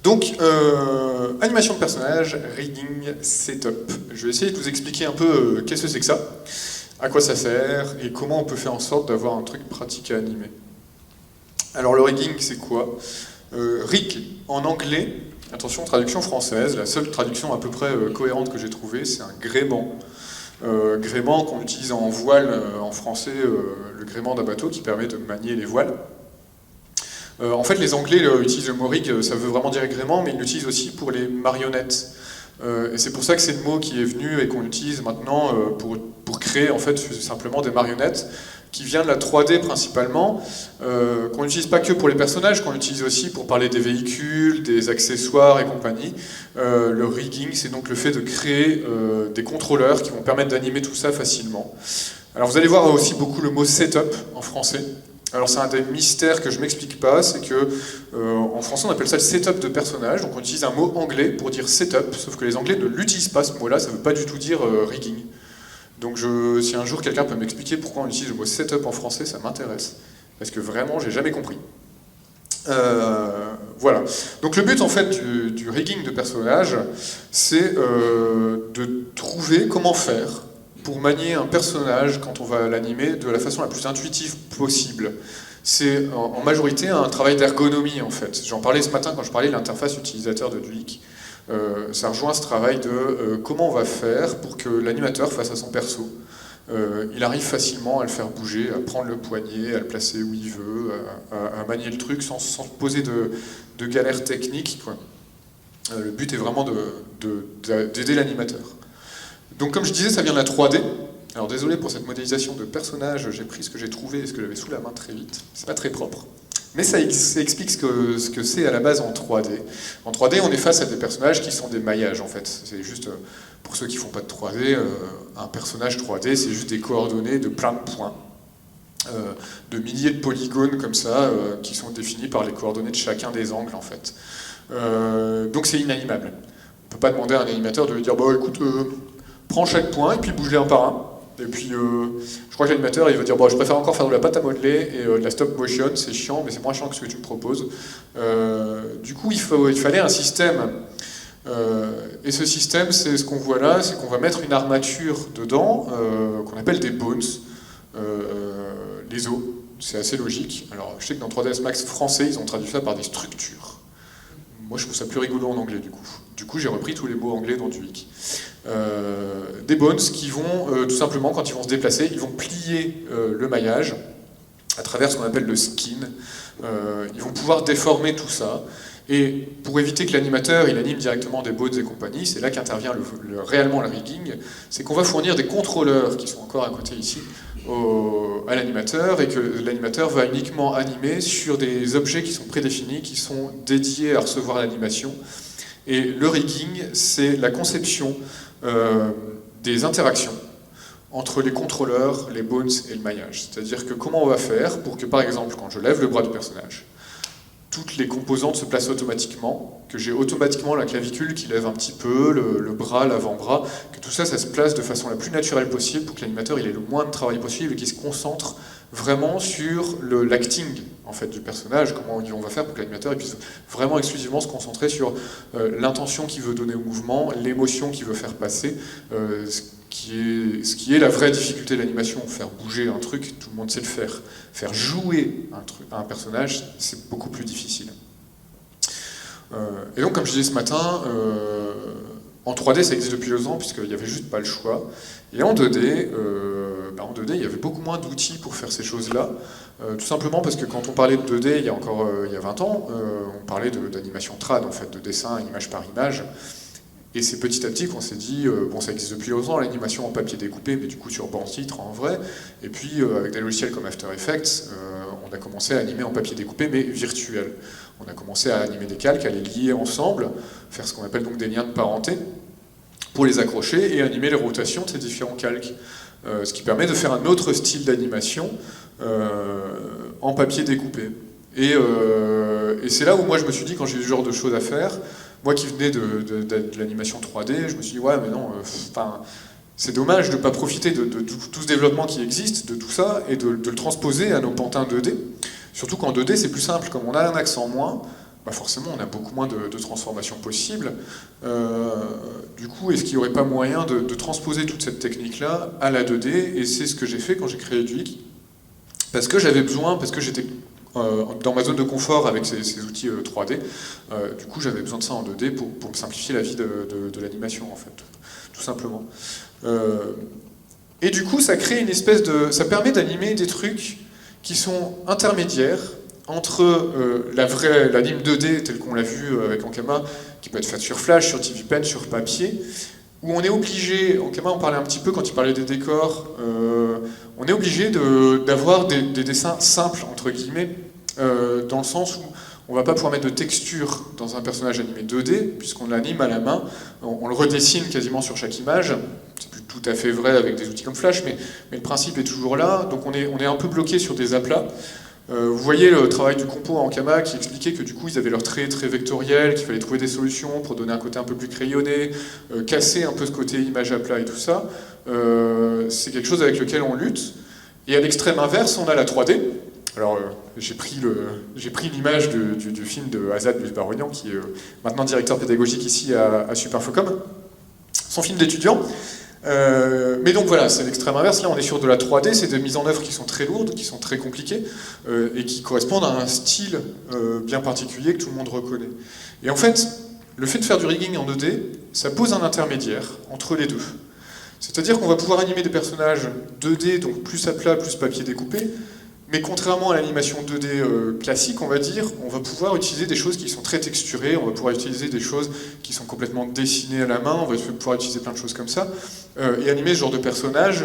Donc, animation de personnage, rigging, setup. Je vais essayer de vous expliquer un peu qu'est-ce que c'est que ça, à quoi ça sert, et comment on peut faire en sorte d'avoir un truc pratique à animer. Alors le rigging, c'est quoi? Rig, en anglais, attention, traduction française, la seule traduction à peu près cohérente que j'ai trouvée, c'est un gréement. Gréement qu'on utilise en voile, en français, le gréement d'un bateau qui permet de manier les voiles. En fait, les Anglais utilisent le mot rig, ça veut vraiment dire gréement, mais ils l'utilisent aussi pour les marionnettes. Et c'est pour ça que c'est le mot qui est venu et qu'on utilise maintenant pour créer en fait simplement des marionnettes qui vient de la 3D principalement, qu'on n'utilise pas que pour les personnages, qu'on utilise aussi pour parler des véhicules, des accessoires et compagnie. Le rigging, c'est donc le fait de créer des contrôleurs qui vont permettre d'animer tout ça facilement. Alors vous allez voir aussi beaucoup le mot setup en français. Alors c'est un des mystères que je m'explique pas, c'est que en français on appelle ça le setup de personnage, donc on utilise un mot anglais pour dire setup, sauf que les Anglais ne l'utilisent pas ce mot-là, ça veut pas du tout dire rigging. Donc si un jour quelqu'un peut m'expliquer pourquoi on utilise le mot setup en français, ça m'intéresse, parce que vraiment j'ai jamais compris. Voilà. Donc le but en fait du rigging de personnage, c'est de trouver comment faire pour manier un personnage quand on va l'animer de la façon la plus intuitive possible. C'est en majorité un travail d'ergonomie en fait. J'en parlais ce matin quand je parlais de l'interface utilisateur de Duik. Ça rejoint ce travail de comment on va faire pour que l'animateur face à son perso, il arrive facilement à le faire bouger, à prendre le poignet, à le placer où il veut, à manier le truc sans poser de galères techniques, quoi. Le but est vraiment d'aider l'animateur. Donc comme je disais, ça vient de la 3D. Alors désolé pour cette modélisation de personnage, j'ai pris ce que j'ai trouvé et ce que j'avais sous la main très vite. C'est pas très propre. Mais ça explique ce que c'est à la base en 3D. En 3D, on est face à des personnages qui sont des maillages en fait. C'est juste, pour ceux qui font pas de 3D, un personnage 3D, c'est juste des coordonnées de plein de points. De milliers de polygones comme ça, qui sont définis par les coordonnées de chacun des angles en fait. Donc c'est inanimable. On peut pas demander à un animateur de lui dire, bah écoute, prends chaque point et puis bouge-les un par un. Et puis, je crois que l'animateur, il va dire, bon, je préfère encore faire de la pâte à modeler et de la stop motion, c'est chiant, mais c'est moins chiant que ce que tu me proposes. Du coup, il fallait un système. Et ce système, c'est ce qu'on voit là, c'est qu'on va mettre une armature dedans, qu'on appelle des bones, les os. C'est assez logique. Alors, je sais que dans 3ds Max français, ils ont traduit ça par des structures. Moi, je trouve ça plus rigolo en anglais, du coup. Du coup, j'ai repris tous les mots anglais dans Duik. Des bones qui vont, tout simplement, quand ils vont se déplacer, ils vont plier le maillage à travers ce qu'on appelle le skin. Ils vont pouvoir déformer tout ça. Et pour éviter que l'animateur il anime directement des bones et compagnie, c'est là qu'intervient réellement le rigging, c'est qu'on va fournir des contrôleurs qui sont encore à côté ici à l'animateur et que l'animateur va uniquement animer sur des objets qui sont prédéfinis, qui sont dédiés à recevoir l'animation. Et le rigging, c'est la conception des interactions entre les contrôleurs, les bones et le maillage. C'est-à-dire que comment on va faire pour que, par exemple, quand je lève le bras du personnage, toutes les composantes se placent automatiquement, que j'ai automatiquement la clavicule qui lève un petit peu, le bras, l'avant-bras, que tout ça, ça se place de façon la plus naturelle possible pour que l'animateur ait le moins de travail possible et qu'il se concentre vraiment sur l'acting en fait, du personnage, comment on va faire pour que l'animateur puisse vraiment exclusivement se concentrer sur l'intention qu'il veut donner au mouvement, l'émotion qu'il veut faire passer, ce qui est la vraie difficulté de l'animation, faire bouger un truc, tout le monde sait le faire. Faire jouer un personnage, c'est beaucoup plus difficile. Et donc, comme je disais ce matin, en 3D, ça existe depuis 2 ans, puisqu'il n'y avait juste pas le choix. Et en 2D, il y avait beaucoup moins d'outils pour faire ces choses-là. Tout simplement parce que quand on parlait de 2D, il y a 20 ans, on parlait d'animation trad, en fait, de dessin image par image. Et c'est petit à petit qu'on s'est dit, bon ça existe depuis 2 ans, l'animation en papier découpé, mais du coup sur banc-titre en vrai, et puis avec des logiciels comme After Effects, on a commencé à animer en papier découpé, mais virtuel. On a commencé à animer des calques, à les lier ensemble, faire ce qu'on appelle donc des liens de parenté, pour les accrocher et animer les rotations de ces différents calques. Ce qui permet de faire un autre style d'animation en papier découpé. Et c'est là où moi je me suis dit, quand j'ai eu ce genre de choses à faire, moi qui venais de l'animation 3D, je me suis dit, ouais mais non, c'est dommage de ne pas profiter de tout ce développement qui existe, de tout ça, et de le transposer à nos pantins 2D. Surtout qu'en 2D c'est plus simple, comme on a un axe en moins, bah forcément on a beaucoup moins de transformations possibles. Du coup, est-ce qu'il n'y aurait pas moyen de transposer toute cette technique-là à la 2D? Et c'est ce que j'ai fait quand j'ai créé Duik. Parce que j'avais besoin, parce que j'étais dans ma zone de confort avec ces outils 3D, du coup j'avais besoin de ça en 2D pour me simplifier la vie de l'animation, en fait, tout simplement. Et du coup, ça crée une espèce de... ça permet d'animer des trucs qui sont intermédiaires entre l'anime 2D tel qu'on l'a vu avec Ankama, qui peut être fait sur Flash, sur TVPen, sur papier, où on est obligé, Ankama en parlait un petit peu quand il parlait des décors, on est obligé d'avoir des dessins simples, entre guillemets, dans le sens où on ne va pas pouvoir mettre de texture dans un personnage animé 2D, puisqu'on l'anime à la main, on le redessine quasiment sur chaque image. C'est plus tout à fait vrai avec des outils comme Flash, mais le principe est toujours là, donc on est un peu bloqué sur des aplats. Vous voyez le travail du compo à Ankama qui expliquait que du coup ils avaient leurs traits très vectoriels, qu'il fallait trouver des solutions pour donner un côté un peu plus crayonné, casser un peu ce côté image à plat et tout ça. C'est quelque chose avec lequel on lutte. Et à l'extrême inverse, on a la 3D. Alors j'ai pris l'image du film de Azad Luce-Barognan, qui est maintenant directeur pédagogique ici à Superfocom, son film d'étudiant. Mais donc voilà, c'est l'extrême inverse. Là, on est sur de la 3D, c'est des mises en œuvre qui sont très lourdes, qui sont très compliquées, et qui correspondent à un style bien particulier que tout le monde reconnaît. Et en fait, le fait de faire du rigging en 2D, ça pose un intermédiaire entre les deux. C'est-à-dire qu'on va pouvoir animer des personnages 2D, donc plus à plat, plus papier découpé, mais contrairement à l'animation 2D classique, on va dire, on va pouvoir utiliser des choses qui sont très texturées, on va pouvoir utiliser des choses qui sont complètement dessinées à la main, on va pouvoir utiliser plein de choses comme ça, et animer ce genre de personnage.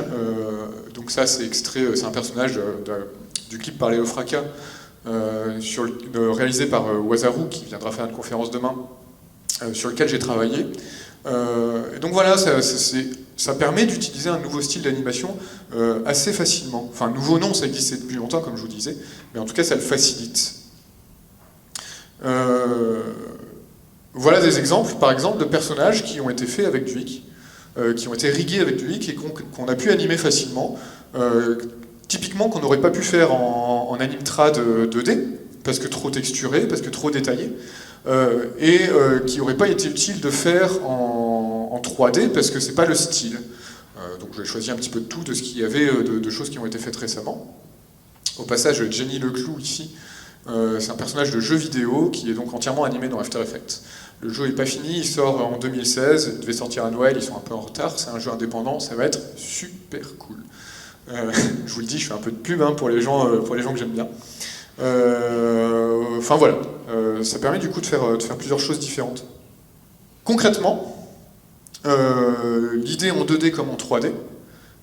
Donc ça, c'est extrait, c'est un personnage du clip par Léo Fracas, réalisé par Wazaru, qui viendra faire une conférence demain, sur lequel j'ai travaillé. Et donc voilà, ça permet d'utiliser un nouveau style d'animation assez facilement. Enfin, nouveau non, ça existait depuis longtemps, comme je vous disais, mais en tout cas, ça le facilite. Voilà des exemples, par exemple, de personnages qui ont été faits avec Duik, qui ont été riggés avec Duik et qu'on a pu animer facilement. Typiquement, qu'on n'aurait pas pu faire en Animtrad 2D, parce que trop texturé, parce que trop détaillé. Et qui n'aurait pas été utile de faire en 3D parce que c'est pas le style. Donc j'ai choisi un petit peu de tout, de ce qu'il y avait de choses qui ont été faites récemment. Au passage, Jenny Leclou ici, c'est un personnage de jeu vidéo qui est donc entièrement animé dans After Effects. Le jeu n'est pas fini, il sort en 2016, il devait sortir à Noël, ils sont un peu en retard, c'est un jeu indépendant, ça va être super cool. Je vous le dis, je fais un peu de pub pour les gens que j'aime bien. Enfin voilà, ça permet du coup de faire plusieurs choses différentes. Concrètement, l'idée en 2D comme en 3D,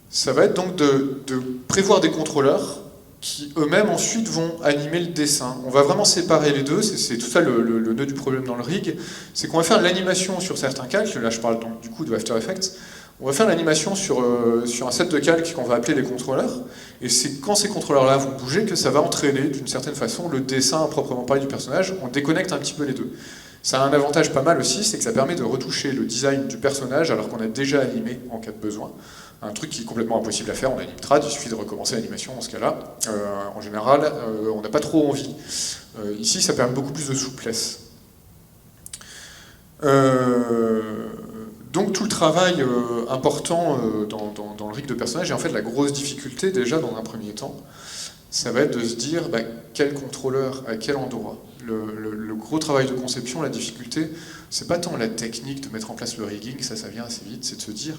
ça va être donc de prévoir des contrôleurs qui eux-mêmes ensuite vont animer le dessin. On va vraiment séparer les deux, c'est tout ça le nœud du problème dans le rig, c'est qu'on va faire l'animation sur certains calques, là je parle donc du coup de After Effects, on va faire l'animation sur un set de calques qu'on va appeler les contrôleurs, et c'est quand ces contrôleurs-là vont bouger que ça va entraîner d'une certaine façon le dessin à proprement parler du personnage, on déconnecte un petit peu les deux. Ça a un avantage pas mal aussi, c'est que ça permet de retoucher le design du personnage alors qu'on a déjà animé en cas de besoin. Un truc qui est complètement impossible à faire en Animtrad, il suffit de recommencer l'animation dans ce cas-là. En général, on n'a pas trop envie. Ici, ça permet beaucoup plus de souplesse. Donc tout le travail important dans le rig de personnage, et en fait la grosse difficulté déjà dans un premier temps, ça va être de se dire quel contrôleur, à quel endroit. Le gros travail de conception, la difficulté, c'est pas tant la technique de mettre en place le rigging, ça vient assez vite, c'est de se dire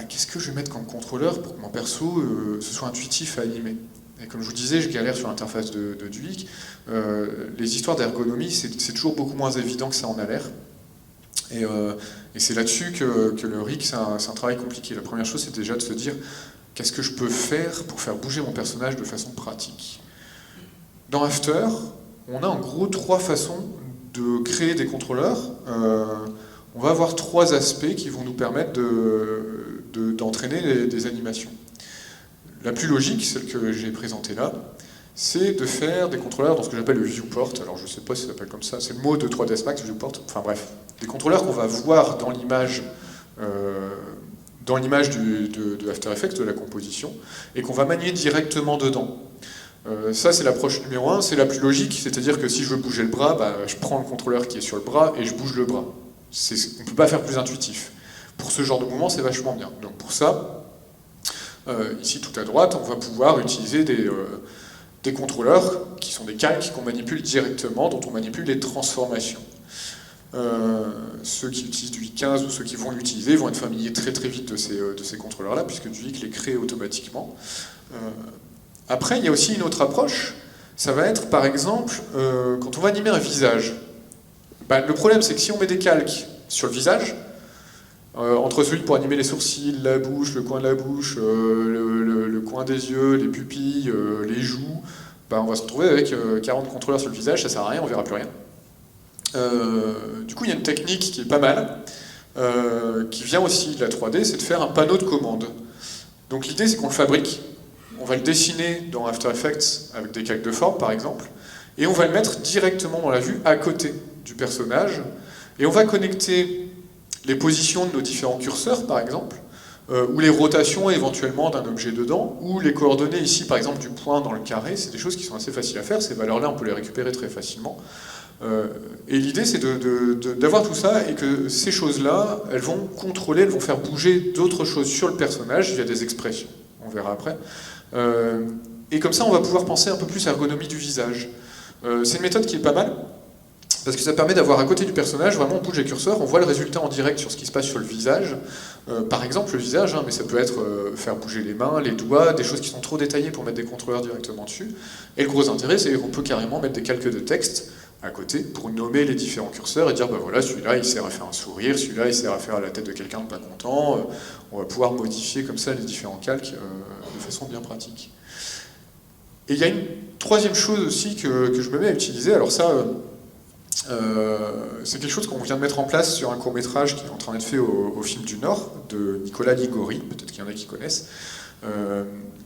qu'est-ce que je vais mettre comme contrôleur pour que mon perso ce soit intuitif à animer. Et comme je vous disais, je galère sur l'interface de Duik. Les histoires d'ergonomie, c'est toujours beaucoup moins évident que ça en a l'air. Et c'est là-dessus que le rig, c'est un travail compliqué. La première chose, c'est déjà de se dire qu'est-ce que je peux faire pour faire bouger mon personnage de façon pratique. Dans After, on a en gros 3 façons de créer des contrôleurs. On va avoir 3 aspects qui vont nous permettre d'entraîner des animations. La plus logique, celle que j'ai présentée là, c'est de faire des contrôleurs dans ce que j'appelle le viewport. Alors je ne sais pas si ça s'appelle comme ça, c'est le mot de 3ds Max, viewport. Enfin bref, des contrôleurs qu'on va voir dans l'image de After Effects, de la composition, et qu'on va manier directement dedans. Ça, c'est l'approche numéro 1, c'est la plus logique, c'est-à-dire que si je veux bouger le bras, je prends le contrôleur qui est sur le bras et je bouge le bras. On ne peut pas faire plus intuitif. Pour ce genre de mouvement, c'est vachement bien. Donc pour ça, ici tout à droite, on va pouvoir utiliser des contrôleurs qui sont des calques qu'on manipule directement, dont on manipule les transformations. Ceux qui utilisent du HIC15 ou ceux qui vont l'utiliser vont être familiers très très vite de ces contrôleurs-là, puisque du HIC les crée automatiquement. Après, il y a aussi une autre approche, ça va être par exemple quand on va animer un visage. Le problème c'est que si on met des calques sur le visage, entre celui pour animer les sourcils, la bouche, le coin de la bouche, le coin des yeux, les pupilles, les joues, on va se retrouver avec 40 contrôleurs sur le visage, ça sert à rien, on verra plus rien. Du coup, il y a une technique qui est pas mal, qui vient aussi de la 3D, c'est de faire un panneau de commande. Donc l'idée, c'est qu'on le fabrique, on va le dessiner dans After Effects avec des calques de forme, par exemple, et on va le mettre directement dans la vue, à côté du personnage, et on va connecter les positions de nos différents curseurs, par exemple, ou les rotations éventuellement d'un objet dedans, ou les coordonnées ici, par exemple, du point dans le carré, c'est des choses qui sont assez faciles à faire, ces valeurs-là, on peut les récupérer très facilement. Et l'idée, c'est d'avoir tout ça, et que ces choses-là, elles vont contrôler, elles vont faire bouger d'autres choses sur le personnage via des expressions, on verra après. Et comme ça, on va pouvoir penser un peu plus à l'ergonomie du visage. C'est une méthode qui est pas mal, parce que ça permet d'avoir à côté du personnage, vraiment on bouge les curseurs, on voit le résultat en direct sur ce qui se passe sur le visage. Par exemple le visage, mais ça peut être faire bouger les mains, les doigts, des choses qui sont trop détaillées pour mettre des contrôleurs directement dessus. Et le gros intérêt, c'est qu'on peut carrément mettre des calques de texte à côté pour nommer les différents curseurs et dire voilà, celui-là il sert à faire un sourire, celui-là il sert à faire la tête de quelqu'un de pas content. On va pouvoir modifier comme ça les différents calques de façon bien pratique. Et il y a une troisième chose aussi que je me mets à utiliser, alors ça... c'est quelque chose qu'on vient de mettre en place sur un court-métrage qui est en train d'être fait au Film du Nord, de Nicolas Ligori, peut-être qu'il y en a qui connaissent,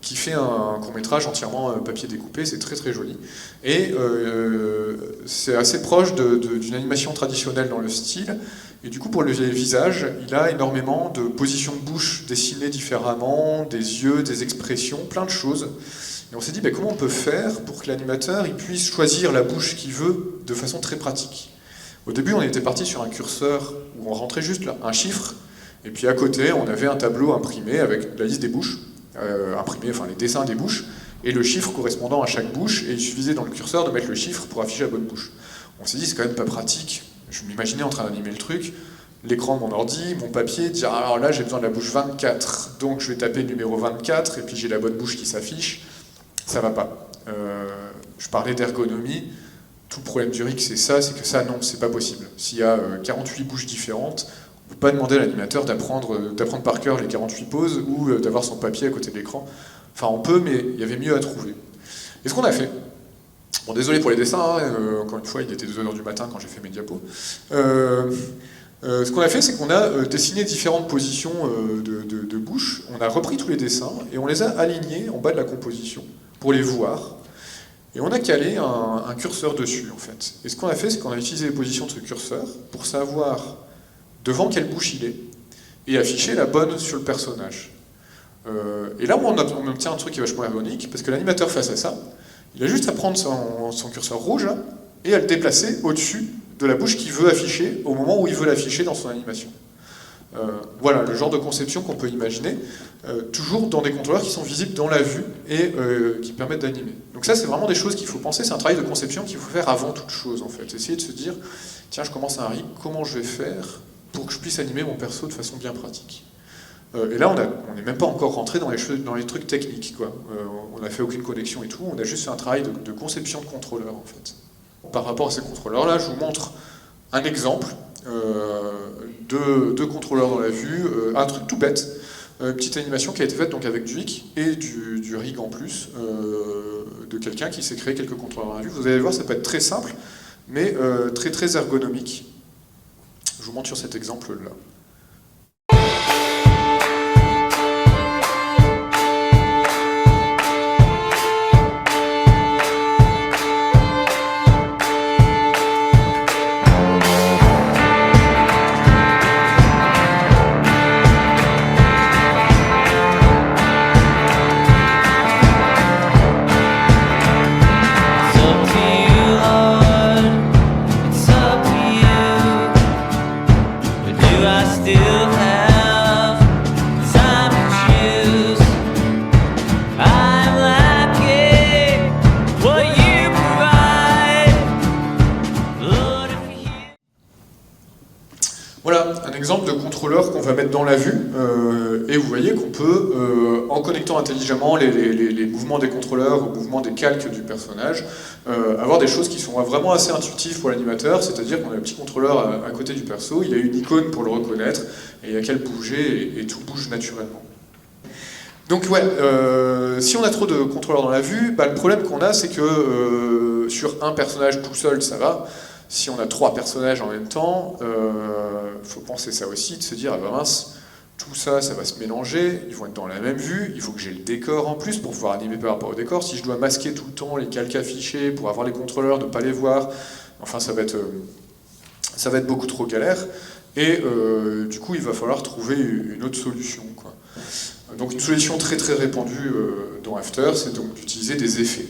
qui fait un court-métrage entièrement papier découpé, c'est très très joli. Et c'est assez proche d'une animation traditionnelle dans le style, et du coup pour le visage, il a énormément de positions de bouche dessinées différemment, des yeux, des expressions, plein de choses. Et on s'est dit, comment on peut faire pour que l'animateur puisse choisir la bouche qu'il veut de façon très pratique. Au début, on était parti sur un curseur où on rentrait juste là, un chiffre, et puis à côté, on avait un tableau imprimé avec la liste des bouches, les dessins des bouches, et le chiffre correspondant à chaque bouche, et il suffisait dans le curseur de mettre le chiffre pour afficher la bonne bouche. On s'est dit, c'est quand même pas pratique. Je m'imaginais en train d'animer le truc, l'écran de mon ordi, mon papier, dire alors là j'ai besoin de la bouche 24, donc je vais taper le numéro 24, et puis j'ai la bonne bouche qui s'affiche. Ça va pas. Je parlais d'ergonomie, tout le problème du RIC c'est ça, c'est que ça non, c'est pas possible. S'il y a 48 bouches différentes, on peut pas demander à l'animateur d'apprendre par cœur les 48 poses ou d'avoir son papier à côté de l'écran. Enfin on peut, mais il y avait mieux à trouver. Et ce qu'on a fait, bon désolé pour les dessins, encore une fois il était 2h du matin quand j'ai fait mes diapos, ce qu'on a fait, c'est qu'on a dessiné différentes positions de bouches, on a repris tous les dessins et on les a alignés en bas de la composition pour les voir. Et on a calé un curseur dessus, en fait. Et ce qu'on a fait, c'est qu'on a utilisé les positions de ce curseur pour savoir devant quelle bouche il est et afficher la bonne sur le personnage. Et là, on obtient un truc qui est vachement ergonomique, parce que l'animateur face à ça, il a juste à prendre son curseur rouge là, et à le déplacer au-dessus de la bouche qu'il veut afficher au moment où il veut l'afficher dans son animation. Voilà le genre de conception qu'on peut imaginer, toujours dans des contrôleurs qui sont visibles dans la vue et qui permettent d'animer. Donc ça, c'est vraiment des choses qu'il faut penser, c'est un travail de conception qu'il faut faire avant toute chose, en fait. Essayer de se dire, tiens, je commence un RIC, comment je vais faire pour que je puisse animer mon perso de façon bien pratique. Et là, on n'est même pas encore rentré dans les trucs techniques, quoi. On n'a fait aucune connexion et tout, on a juste fait un travail de conception de contrôleur, en fait. Par rapport à ces contrôleurs-là, je vous montre un exemple de contrôleurs dans la vue, un truc tout bête, une petite animation qui a été faite donc avec du HIC et du rig en plus, de quelqu'un qui s'est créé quelques contrôleurs dans la vue. Vous allez voir, ça peut être très simple, mais très très ergonomique. Je vous montre sur cet exemple-là. still have time to choose. I'm lucky what you provide. Lord, if you... Voilà, un exemple de contrôleur qu'on va mettre dans la vue, et vous voyez qu'on peut, en connectant intelligemment les mouvements des contrôleurs aux mouvements des calques du personnage, avoir des choses qui sont vraiment assez intuitives pour l'animateur, c'est-à-dire qu'on a le petit contrôleur à côté du perso, il a une icône pour le reconnaître, et il n'y a qu'à le bouger, et tout bouge naturellement. Donc ouais, si on a trop de contrôleurs dans la vue, bah, le problème qu'on a, c'est que sur un personnage tout seul, ça va. Si on a 3 personnages en même temps, faut penser ça aussi, de se dire, ah bah mince, tout ça, ça va se mélanger, ils vont être dans la même vue, il faut que j'ai le décor en plus pour pouvoir animer par rapport au décor. Si je dois masquer tout le temps les calques affichés pour avoir les contrôleurs, ne pas les voir, enfin ça va être beaucoup trop galère. Et du coup, il va falloir trouver une autre solution, quoi. Donc une solution très très répandue dans After, c'est donc d'utiliser des effets.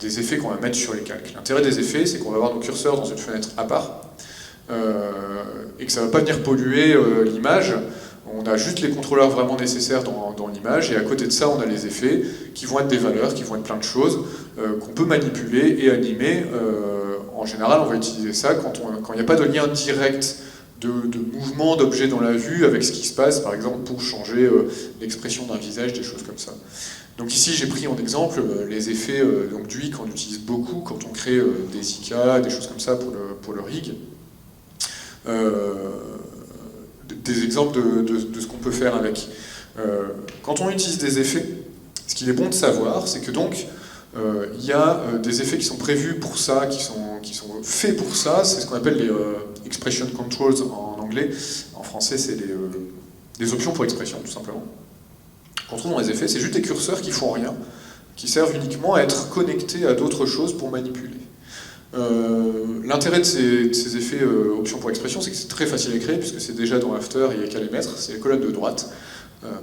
Des effets qu'on va mettre sur les calques. L'intérêt des effets, c'est qu'on va avoir nos curseurs dans une fenêtre à part, et que ça ne va pas venir polluer l'image. On a juste les contrôleurs vraiment nécessaires dans l'image, et à côté de ça, on a les effets qui vont être des valeurs, qui vont être plein de choses, qu'on peut manipuler et animer. En général, on va utiliser ça quand il n'y a pas de lien direct de mouvement d'objets dans la vue avec ce qui se passe, par exemple pour changer l'expression d'un visage, des choses comme ça. Donc ici j'ai pris en exemple les effets d'UI qu'on utilise beaucoup quand on crée des IK, des choses comme ça pour le rig. Des exemples de ce qu'on peut faire avec. Quand on utilise des effets, ce qu'il est bon de savoir, c'est que donc il y a des effets qui sont prévus pour ça, qui sont faits pour ça, c'est ce qu'on appelle les expression controls en anglais. En français, c'est des options pour expression, tout simplement. Qu'on trouve dans les effets, c'est juste des curseurs qui font rien, qui servent uniquement à être connectés à d'autres choses pour manipuler. L'intérêt de ces effets options pour expression, c'est que c'est très facile à créer, puisque c'est déjà dans After, il n'y a qu'à les mettre, c'est les colonnes de droite.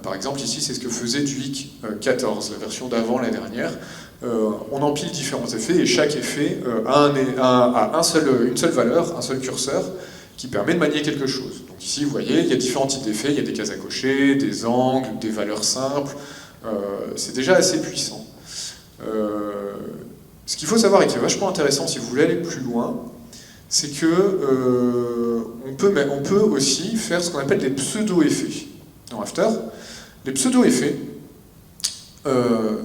Par exemple, ici, c'est ce que faisait Duik 14, la version d'avant, la dernière. On empile différents effets, et chaque effet a une seule valeur, un seul curseur, qui permet de manier quelque chose. Donc ici, vous voyez, il y a différents types d'effets, il y a des cases à cocher, des angles, des valeurs simples, c'est déjà assez puissant. Ce qu'il faut savoir et qui est vachement intéressant si vous voulez aller plus loin, c'est que on peut aussi faire ce qu'on appelle des pseudo-effets dans After. Les pseudo-effets,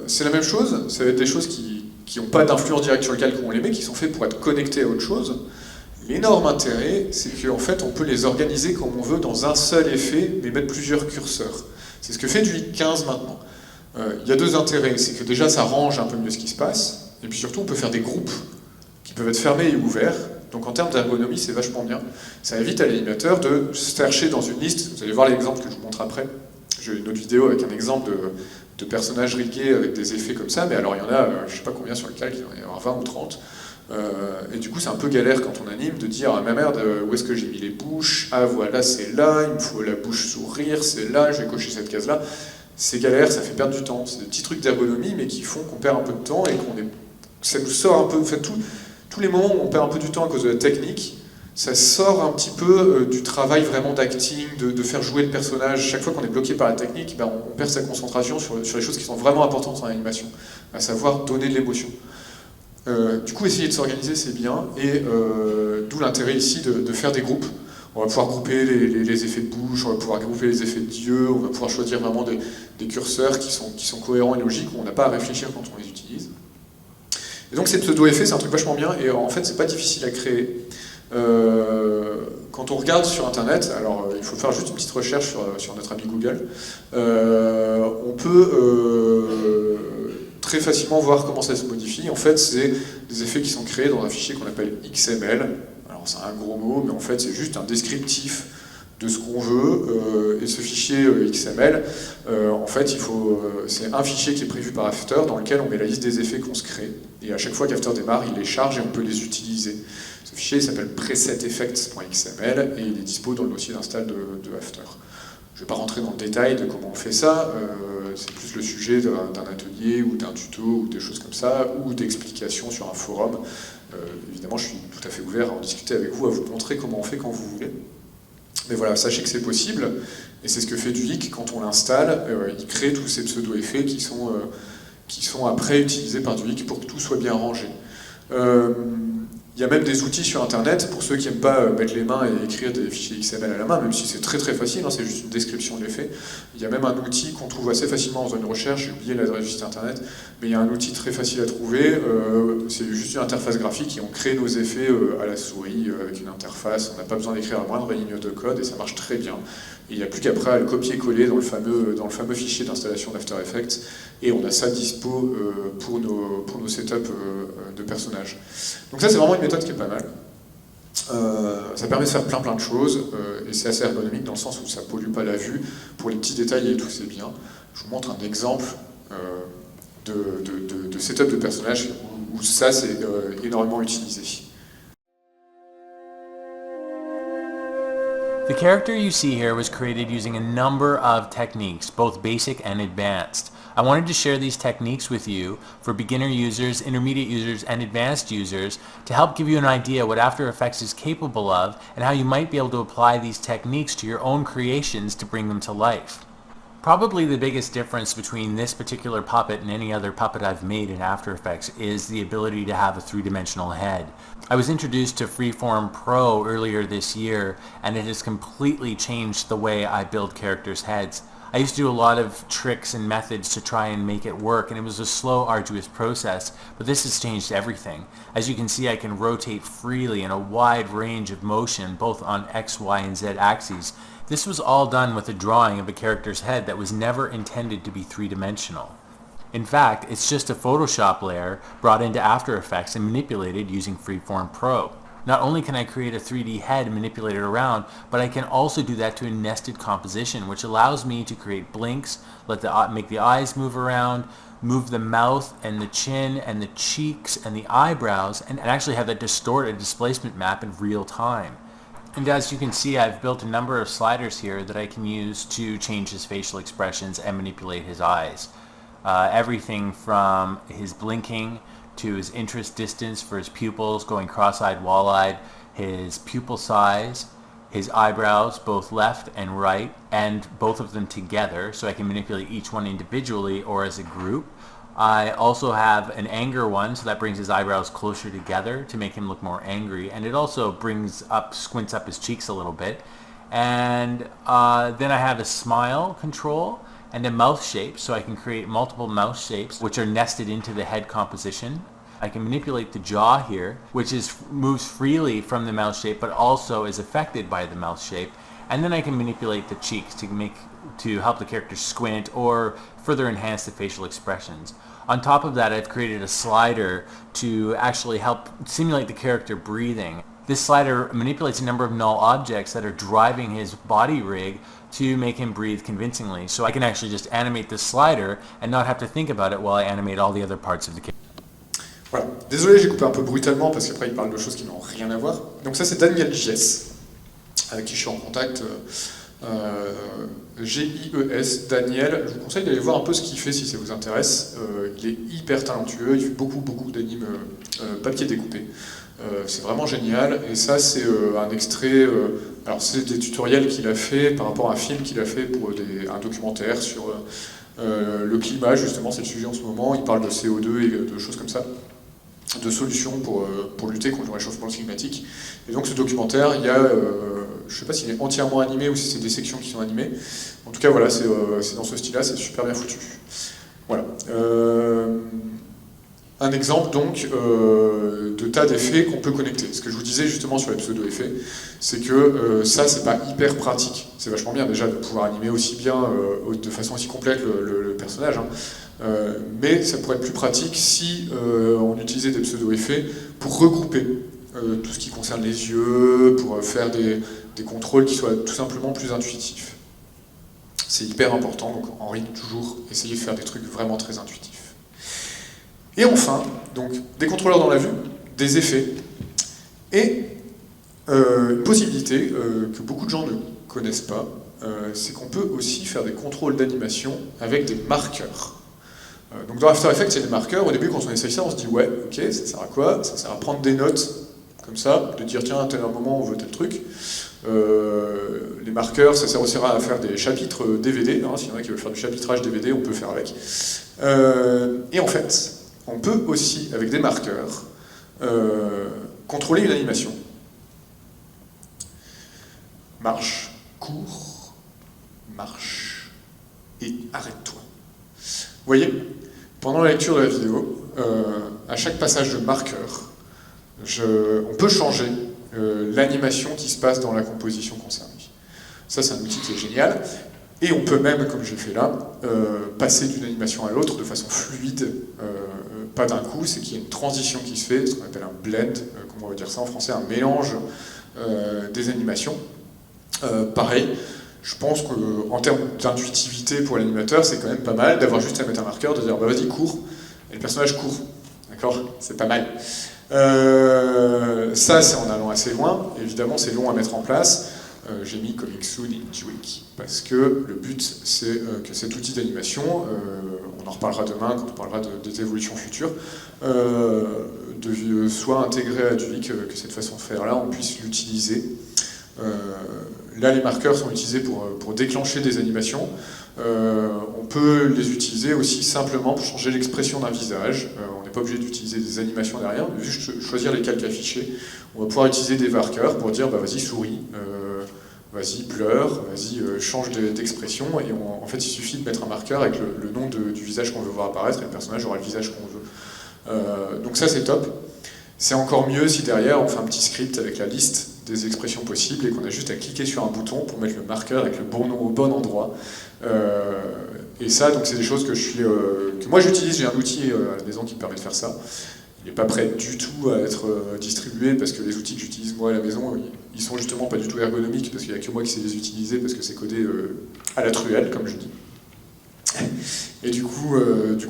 c'est la même chose, ça va être des choses qui n'ont pas d'influence directe sur le calque où on les met, qui sont faits pour être connectés à autre chose. L'énorme intérêt, c'est qu'en fait, on peut les organiser comme on veut dans un seul effet, mais mettre plusieurs curseurs. C'est ce que fait du 15 maintenant. Il y a deux intérêts, c'est que déjà, ça range un peu mieux ce qui se passe, et puis surtout, on peut faire des groupes qui peuvent être fermés et ouverts. Donc en termes d'ergonomie, c'est vachement bien. Ça évite à l'animateur de se chercher dans une liste. Vous allez voir l'exemple que je vous montre après. J'ai une autre vidéo avec un exemple de personnages riggés avec des effets comme ça, mais alors il y en a, je ne sais pas combien sur le calque, il y en a 20 ou 30. Et du coup, c'est un peu galère quand on anime de dire « Ah ma merde, où est-ce que j'ai mis les bouches? Ah voilà, c'est là, il me faut la bouche sourire, c'est là, je vais cocher cette case-là. » C'est galère, ça fait perdre du temps. C'est des petits trucs d'ergonomie, mais qui font qu'on perd un peu de temps et ça nous sort un peu... En fait, tous les moments où on perd un peu du temps à cause de la technique, ça sort un petit peu du travail vraiment d'acting, de faire jouer le personnage. Chaque fois qu'on est bloqué par la technique, ben, on perd sa concentration sur les choses qui sont vraiment importantes en animation, à savoir donner de l'émotion. Du coup, essayer de s'organiser, c'est bien, et d'où l'intérêt ici de faire des groupes. On va pouvoir grouper les effets de bouche, on va pouvoir grouper les effets de yeux, on va pouvoir choisir vraiment des curseurs qui sont cohérents et logiques, où on n'a pas à réfléchir quand on les utilise. Et donc ces pseudo-effets, c'est un truc vachement bien, et en fait, c'est pas difficile à créer. Quand on regarde sur Internet, alors il faut faire juste une petite recherche sur notre ami Google, on peut très facilement voir comment ça se modifie. En fait, c'est des effets qui sont créés dans un fichier qu'on appelle XML. Alors c'est un gros mot, mais en fait c'est juste un descriptif de ce qu'on veut. Et ce fichier XML, en fait, c'est un fichier qui est prévu par After dans lequel on met la liste des effets qu'on se crée. Et à chaque fois qu'After démarre, il les charge et on peut les utiliser. Ce fichier s'appelle preseteffects.xml et il est dispo dans le dossier d'install de After. Je ne vais pas rentrer dans le détail de comment on fait ça, c'est plus le sujet d'un atelier ou d'un tuto ou des choses comme ça, ou d'explications sur un forum. Évidemment, je suis tout à fait ouvert à en discuter avec vous, à vous montrer comment on fait quand vous voulez. Mais voilà, sachez que c'est possible, et c'est ce que fait Duik quand on l'installe. Il crée tous ces pseudo-effets qui sont après utilisés par Duik pour que tout soit bien rangé. Il y a même des outils sur Internet, pour ceux qui n'aiment pas mettre les mains et écrire des fichiers XML à la main, même si c'est très très facile, hein, c'est juste une description de l'effet. Il y a même un outil qu'on trouve assez facilement dans une recherche, j'ai oublié l'adresse du site Internet, mais il y a un outil très facile à trouver, c'est juste une interface graphique et on crée nos effets à la souris avec une interface, on n'a pas besoin d'écrire la moindre ligne de code et ça marche très bien. Et il n'y a plus qu'après à le copier-coller dans le fameux fichier d'installation d'After Effects et on a ça dispo pour nos setups de personnages. Donc ça c'est vraiment une méthode qui est pas mal. Ça permet de faire plein de choses et c'est assez ergonomique dans le sens où ça pollue pas la vue. Pour les petits détails et tout c'est bien. Je vous montre un exemple de setup de personnages où ça c'est énormément utilisé. The character you see here was created using a number of techniques, both basic and advanced. I wanted to share these techniques with you for beginner users, intermediate users, and advanced users to help give you an idea what After Effects is capable of and how you might be able to apply these techniques to your own creations to bring them to life. Probably the biggest difference between this particular puppet and any other puppet I've made in After Effects is the ability to have a three-dimensional head. I was introduced to Freeform Pro earlier this year and it has completely changed the way I build characters' heads. I used to do a lot of tricks and methods to try and make it work and it was a slow, arduous process, but this has changed everything. As you can see, I can rotate freely in a wide range of motion, both on X, Y, and Z axes. This was all done with a drawing of a character's head that was never intended to be three-dimensional. In fact, it's just a Photoshop layer brought into After Effects and manipulated using Freeform Pro. Not only can I create a 3D head and manipulate it around, but I can also do that to a nested composition, which allows me to create blinks, make the eyes move around, move the mouth and the chin and the cheeks and the eyebrows, and actually have that distorted displacement map in real time. And as you can see, I've built a number of sliders here that I can use to change his facial expressions and manipulate his eyes. Everything from his blinking to his interest distance for his pupils, going cross-eyed, wall-eyed, his pupil size, his eyebrows, both left and right, and both of them together, so I can manipulate each one individually or as a group. I also have an anger one, so that brings his eyebrows closer together to make him look more angry, and it also squints up his cheeks a little bit. And then I have a smile control and a mouth shape, so I can create multiple mouth shapes which are nested into the head composition. I can manipulate the jaw here, which moves freely from the mouth shape but also is affected by the mouth shape. And then I can manipulate the cheeks to help the character squint or further enhance the facial expressions. On top of that, I've created a slider to actually help simulate the character breathing. This slider manipulates a number of null objects that are driving his body rig to make him breathe convincingly. So I can actually just animate this slider and not have to think about it while I animate all the other parts of the character. Voilà, désolé, j'ai coupé un peu brutalement parce qu'après il parle de choses qui n'ont rien à voir. Donc ça c'est Daniel Gies, avec qui je suis en contact, Gies, Daniel. Je vous conseille d'aller voir un peu ce qu'il fait si ça vous intéresse. Il est hyper talentueux, il fait beaucoup d'animes papier découpé. C'est vraiment génial, et ça c'est un extrait, alors c'est des tutoriels qu'il a fait par rapport à un film qu'il a fait pour un documentaire sur le climat, justement c'est le sujet en ce moment, il parle de CO2 et de choses comme ça, de solutions pour lutter contre le réchauffement climatique. Et donc ce documentaire, il y a, je ne sais pas s'il est entièrement animé ou si c'est des sections qui sont animées, en tout cas voilà, c'est dans ce style-là, c'est super bien foutu. Voilà. Un exemple donc de tas d'effets qu'on peut connecter. Ce que je vous disais justement sur les pseudo-effets, c'est que ça c'est pas hyper pratique. C'est vachement bien déjà de pouvoir animer aussi bien, de façon aussi complète le personnage, hein. Mais ça pourrait être plus pratique si on utilisait des pseudo-effets pour regrouper tout ce qui concerne les yeux, pour faire des contrôles qui soient tout simplement plus intuitifs. C'est hyper important, donc en rythme toujours, essayer de faire des trucs vraiment très intuitifs. Et enfin, donc, des contrôleurs dans la vue, des effets, et une possibilité que beaucoup de gens ne connaissent pas, c'est qu'on peut aussi faire des contrôles d'animation avec des marqueurs. Donc dans After Effects, il y a des marqueurs. Au début, quand on essaye ça, on se dit « ouais, ok, ça sert à quoi? Ça sert à prendre des notes comme ça, de dire tiens, à tel moment on veut tel truc. Les marqueurs, ça sert aussi à faire des chapitres DVD, hein, s'il y en a qui veulent faire du chapitrage DVD, on peut faire avec. Et en fait, on peut aussi, avec des marqueurs, contrôler une animation. Marche, cours, marche, et arrête-toi. Vous voyez, pendant la lecture de la vidéo, à chaque passage de marqueur, on peut changer l'animation qui se passe dans la composition concernée. Ça, c'est un outil qui est génial. Et on peut même, comme j'ai fait là, passer d'une animation à l'autre de façon fluide, pas d'un coup, c'est qu'il y a une transition qui se fait, ce qu'on appelle un blend, comment on va dire ça en français, un mélange des animations. Pareil, je pense qu'en termes d'intuitivité pour l'animateur, c'est quand même pas mal d'avoir juste à mettre un marqueur, de dire bah vas-y, cours, et le personnage court. D'accord ? C'est pas mal. Ça, c'est en allant assez loin. Évidemment, c'est long à mettre en place. J'ai mis Coming Soon in Duik, parce que le but, c'est que cet outil d'animation, on en reparlera demain quand on parlera des évolutions futures, soit intégré à Duik, que cette façon de faire-là, on puisse l'utiliser. Là, les marqueurs sont utilisés pour déclencher des animations. On peut les utiliser aussi simplement pour changer l'expression d'un visage. On n'est pas obligé d'utiliser des animations derrière, on peut juste choisir les calques affichés. On va pouvoir utiliser des marqueurs pour dire bah, vas-y, souris, vas-y, pleure, vas-y, change d'expression. Et en fait, il suffit de mettre un marqueur avec le nom du visage qu'on veut voir apparaître et le personnage aura le visage qu'on veut. Donc ça, c'est top. C'est encore mieux si derrière, on fait un petit script avec la liste des expressions possibles et qu'on a juste à cliquer sur un bouton pour mettre le marqueur avec le bon nom au bon endroit. Et ça, donc c'est des choses que moi j'utilise. J'ai un outil à la maison qui me permet de faire ça. Il n'est pas prêt du tout à être distribué parce que les outils que j'utilise moi à la maison, ils sont justement pas du tout ergonomiques parce qu'il n'y a que moi qui sais les utiliser parce que c'est codé à la truelle, comme je dis. Et du coup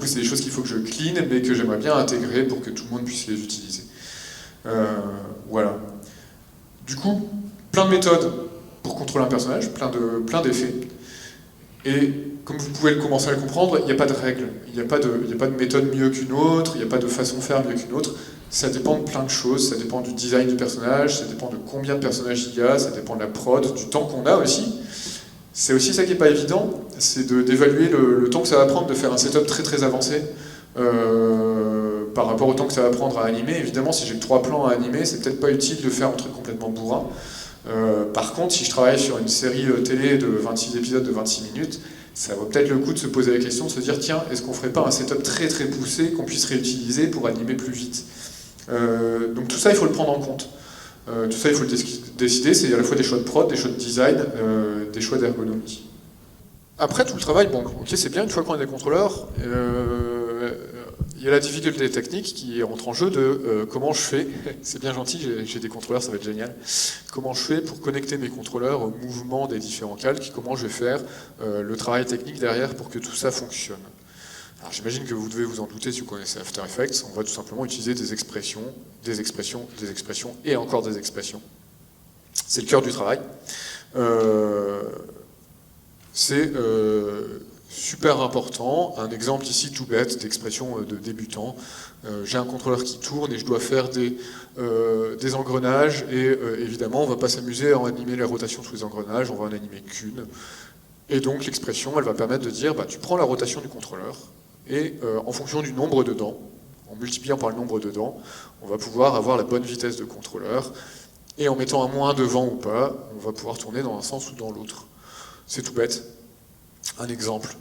c'est des choses qu'il faut que je clean, mais que j'aimerais bien intégrer pour que tout le monde puisse les utiliser. Voilà. Du coup, plein de méthodes pour contrôler un personnage, plein d'effets. Et comme vous pouvez commencer à le comprendre, il n'y a pas de règle, il n'y a pas de méthode mieux qu'une autre, il n'y a pas de façon de faire mieux qu'une autre. Ça dépend de plein de choses, ça dépend du design du personnage, ça dépend de combien de personnages il y a, ça dépend de la prod, du temps qu'on a aussi. C'est aussi ça qui n'est pas évident, c'est d'évaluer le temps que ça va prendre de faire un setup très très avancé par rapport au temps que ça va prendre à animer. Évidemment, si j'ai que 3 plans à animer, c'est peut-être pas utile de faire un truc complètement bourrin. Par contre, si je travaille sur une série télé de 26 épisodes de 26 minutes, ça vaut peut-être le coup de se poser la question, de se dire tiens, est-ce qu'on ferait pas un setup très très poussé qu'on puisse réutiliser pour animer plus vite. Donc tout ça, il faut le prendre en compte. Tout ça, il faut le décider. C'est à la fois des choix de prod, des choix de design, des choix d'ergonomie. Après, tout le travail, bon, ok, c'est bien, une fois qu'on a des contrôleurs, il y a la difficulté technique qui entre en jeu de comment je fais, c'est bien gentil, j'ai des contrôleurs, ça va être génial, comment je fais pour connecter mes contrôleurs au mouvement des différents calques, comment je vais faire le travail technique derrière pour que tout ça fonctionne. Alors j'imagine que vous devez vous en douter si vous connaissez After Effects, on va tout simplement utiliser des expressions, des expressions, des expressions et encore des expressions. C'est le cœur du travail. C'est super important. Un exemple ici tout bête d'expression de débutant. J'ai un contrôleur qui tourne et je dois faire des engrenages et évidemment on ne va pas s'amuser à en animer les rotations sous les engrenages, on va en animer qu'une. Et donc l'expression elle va permettre de dire bah, tu prends la rotation du contrôleur et en fonction du nombre de dents, en multipliant par le nombre de dents, on va pouvoir avoir la bonne vitesse de contrôleur et en mettant un moins devant ou pas, on va pouvoir tourner dans un sens ou dans l'autre. C'est tout bête. Un exemple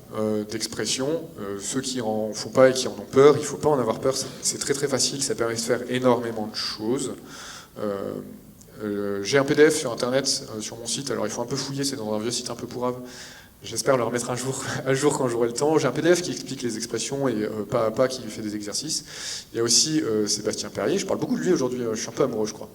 d'expression, ceux qui en font pas et qui en ont peur, il ne faut pas en avoir peur, c'est très très facile, ça permet de faire énormément de choses. J'ai un PDF sur internet, sur mon site, alors il faut un peu fouiller, c'est dans un vieux site un peu pourrave, j'espère le remettre un jour, à jour quand j'aurai le temps. J'ai un PDF qui explique les expressions et pas à pas qui fait des exercices. Il y a aussi Sébastien Perrier, je parle beaucoup de lui aujourd'hui, je suis un peu amoureux je crois.